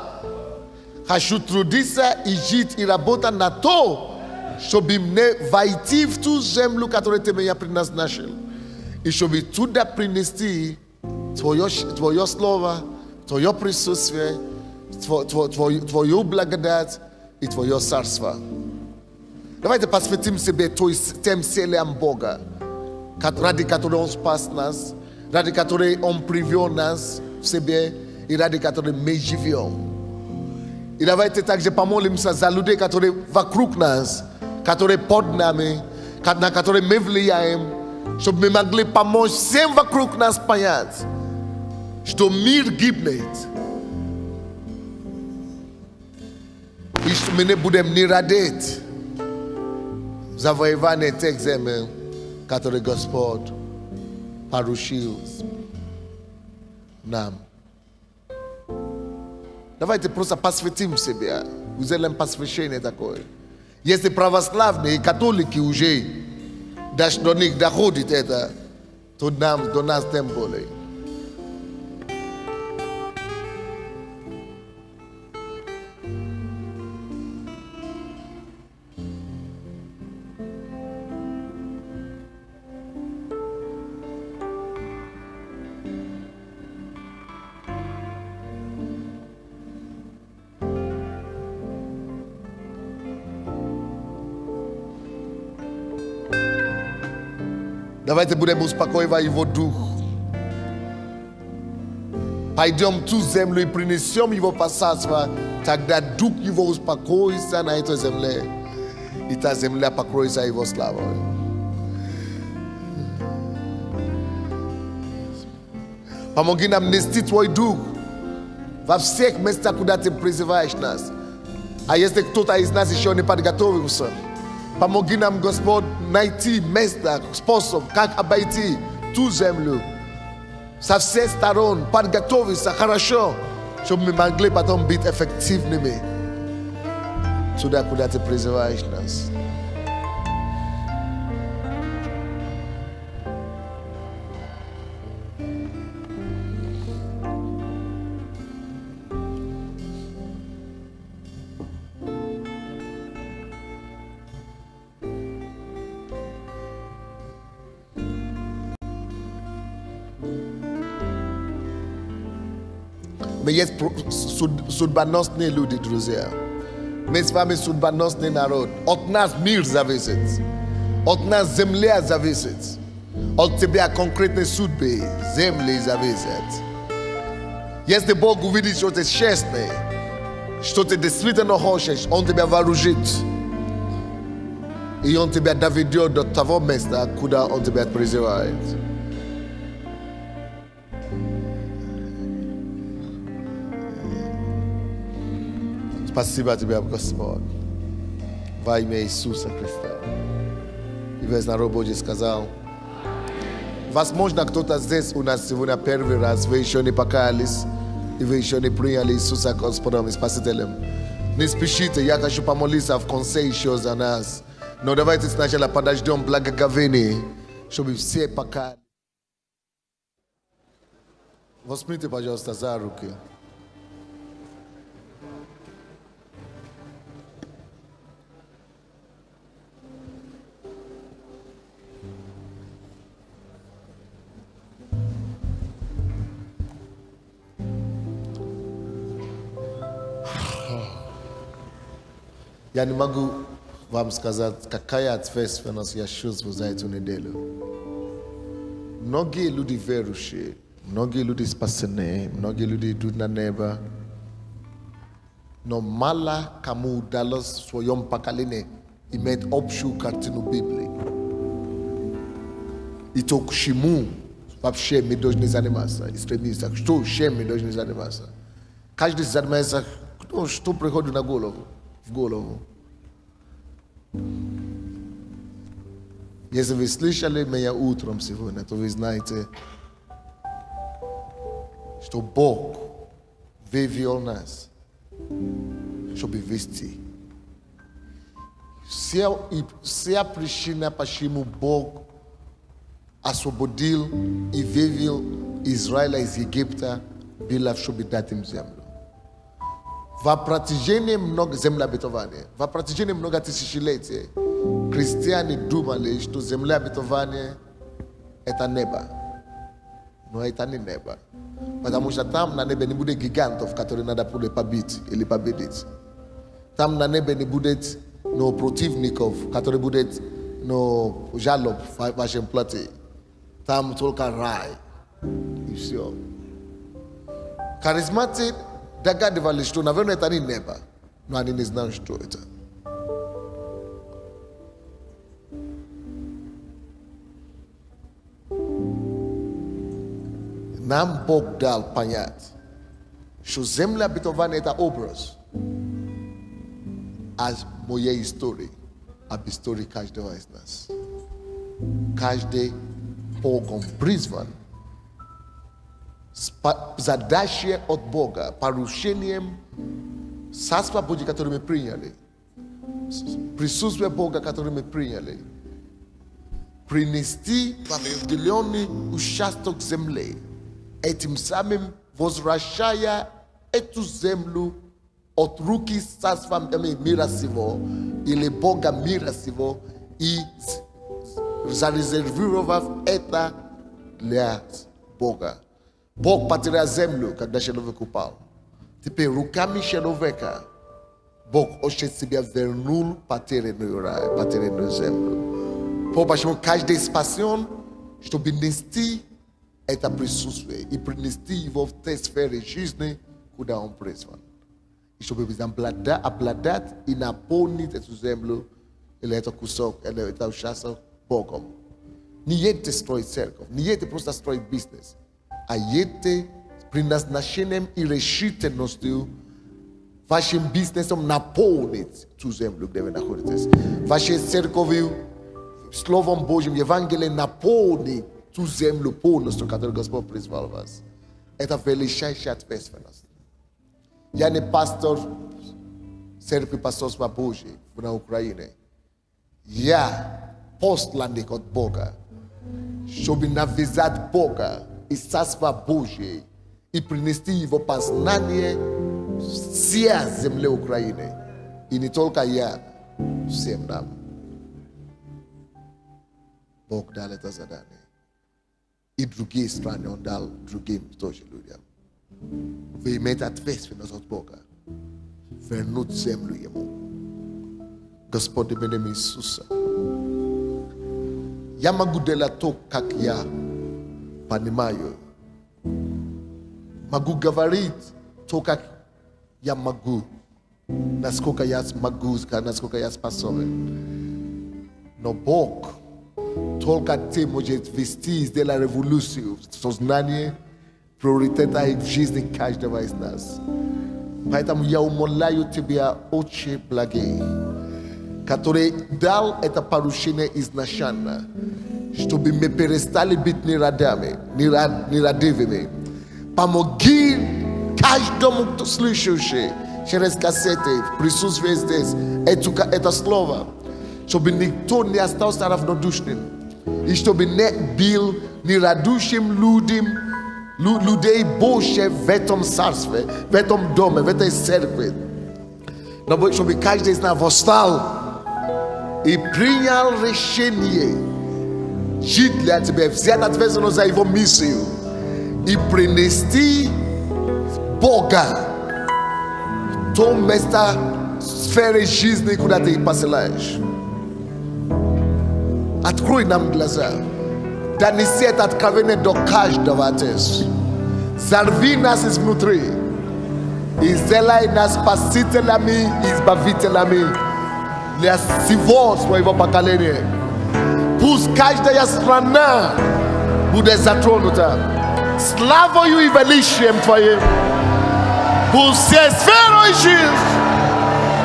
Хочу трудиться и жить и работать на то, чтобы мне войти в ту землю, которую ты меня предназначил. И чтобы туда принести Твое слово, Твое присутствие, Твою благодать и Твое царство. Давайте посвятим себе тем целям Бога, ради которой Он спас нас, ради которой Он привел нас в себе и ради которой мы живем. И давайте также помолимся за людей, которые вокруг нас, которые под нами, на которые мы влияем, чтобы мы могли помочь всем вокруг нас понять, что мир гибнет. И что мы не будем не радеть завоевание тех земель, которые Господь поручил нам. Давайте просто посвятим себя, сделаем посвящение такое. Если православные и католики уже до них доходит это, то до нас тем более. Давайте будем успокаивать его дух. Пойдем в ту землю и принесем его посадство, тогда дух его успокоится на этой земле, и та земля покроется его славой. Помоги нам нести Твой дух во всех местах, куда Ты призываешь нас. А если кто-то из нас еще не подготовился, помоги нам, Господь, найти место, способ, как обойти ту землю со всех сторон, подготовиться хорошо, чтобы мы могли потом быть эффективными туда, куда Ты призываешь нас. My jest sudbanosny ludy, друзья. My z wami sudbanosny naród. Od nas мир зависит. От нас земля зависит. От тебя конкретной судьбы земли зависит. Если Бог увидит, что ты честный, что ты действительно хочешь, Он тебя вооружит. И Он тебя доведет до того места, куда Он тебя призывает. Спасибо тебе, Господь, во имя Иисуса Христа. И весь народ Божий сказал, возможно, кто-то здесь у нас сегодня первый раз, вы еще не покаялись, и вы еще не приняли Иисуса Господом и Спасителем. Не спешите, я хочу помолиться в конце еще за нас. Но давайте сначала подождем благоговения, чтобы все покаялись. Возьмите, пожалуйста, за руки. Я не могу вам сказать, какая ответственность я чувствую за эту неделю. Многие люди верующие, многие люди спасены, многие люди идут на небо. Но мало кому удалось в своем поколении иметь общую картину Библии. И то, к чему вообще мы должны заниматься, экстремистах, что чем мы должны заниматься. Каждый занимается, что приходит на голову. В голову. Если вы слышали меня утром сегодня, то вы знаете, что Бог вывел нас, чтобы вести. Вся причина, почему Бог освободил и вывел Израиля из Египта, была, чтобы дать им землю. В протяжении много земля обетования, в протяжении много тысячелетий христиане думали, что земля обетования это небо. Но это не небо. Потому что там на небе не будет гигантов, которые надо будет побить или победить. Там на небе не будет противников, которые будут жалоб в вашем плоти. Там только рай. И все. Харизматик догадывались, что, наверное, это не небо, но они не знают, что это. Нам Бог дал понять, что земля обетования это образ от моей истории, об истории каждого из нас. Каждый Богом призван. Задача от Бога, порушением Царства Божьего, которое мы приняли, присутствие Бога, которое мы приняли, принести в определенный участок земли, этим самым возвращая эту землю от руки Царства мира сего или Бога мира сего и зарезервировав это для Бога. Бог потерял землю, когда человек упал. Теперь руками человека Бог хочет себя вернул потерянную рай, потерянную землю. Почему каждый спасен, чтобы нести это присутствие и принести его в те сферы жизни, куда он призван. И чтобы обладать и наполнить эту землю, или это кусок, или это участок Богом. Не едете строить церковь, не едете просто строить бизнес. А едете предназначением и решительностью вашим бизнесом наполнить ту землю, где вы находитесь. Вашей церковью, Словом Божьим, Евангелием наполнить ту землю полностью, которую Господь призвал вас. Это величайшая ответственность. Я не пастор церкви пасторства Божьей на Украине. Я посланник от Бога, чтобы навязать Бога и Царство Божье и принести его познание всей земле Украины. И не только я, всем нам. Бог дал это задание. И другие страны Он дал другим тоже людям. vehement ответственность от Бога. Вернуть землю Ему. Господь, именем Иисуса. Я могу делать то, как я понимаю. Могу говорить то, как я могу. Насколько я могу, насколько я способен. Но Бог только ты можешь вести сделать революцию в сознании, приоритета и в жизни каждого из нас. Поэтому я умоляю тебя, Отче благий, который дал это поручение изначально, чтобы мы перестали быть нерадивыми. Помоги каждому, кто слышащий через кассеты, в присутствии здесь, это слово, чтобы никто не остался равнодушным, и чтобы не был нерадушим людей Божьих в этом царстве, в этом доме, в этой церкви. Но чтобы каждый из нас восстал и принял решение жить для тебя, взять ответственность за его миссию и принести Бога в то место, сферы жизни, куда ты посылаешь. Открой нам глаза. Да неси это откровение до каждого, Отец. Зарви нас изнутри и сделай нас спасителями и избавителями для всего своего поколения. Пусть каждая страна будет затронута славою и величием Твоим. Пусть все сферы жизни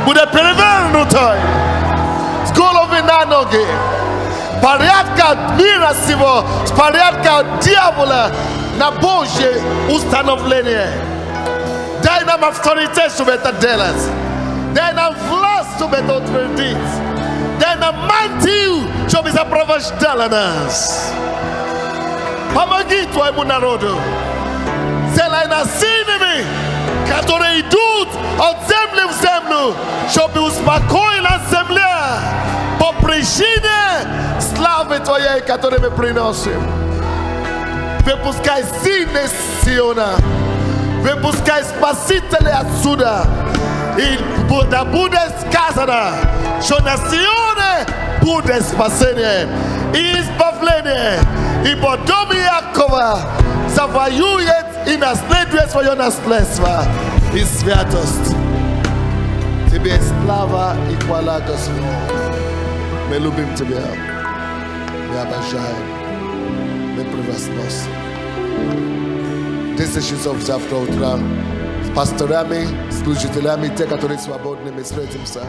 будет перевернутой с головы на ноги. Порядка мира сего, с порядка дьявола на Божье установление. Дай нам авторитет, чтобы это делать. Дай нам власть, чтобы это утвердить. Дай нам мантию, чтобы сопровождала нас. Помоги Твоему народу. Сделай нас сильными, которые идут от земли в землю, чтобы успокоила земля по причине славы Твоей, которую мы приносим. Выпускай сильны с Сиона, выпускай спасителей отсюда, и да будет сказано, что на Сионе будет спасение и избавление, ибо дом Якова завоюет и наследует свое наследство и святость. Тебе слава и хвала, Господь. Мы любим Тебя, мы обожаем, мы превозносим. 10 часов завтра утра с пасторами, служителями, те, которые свободны, мы встретимся.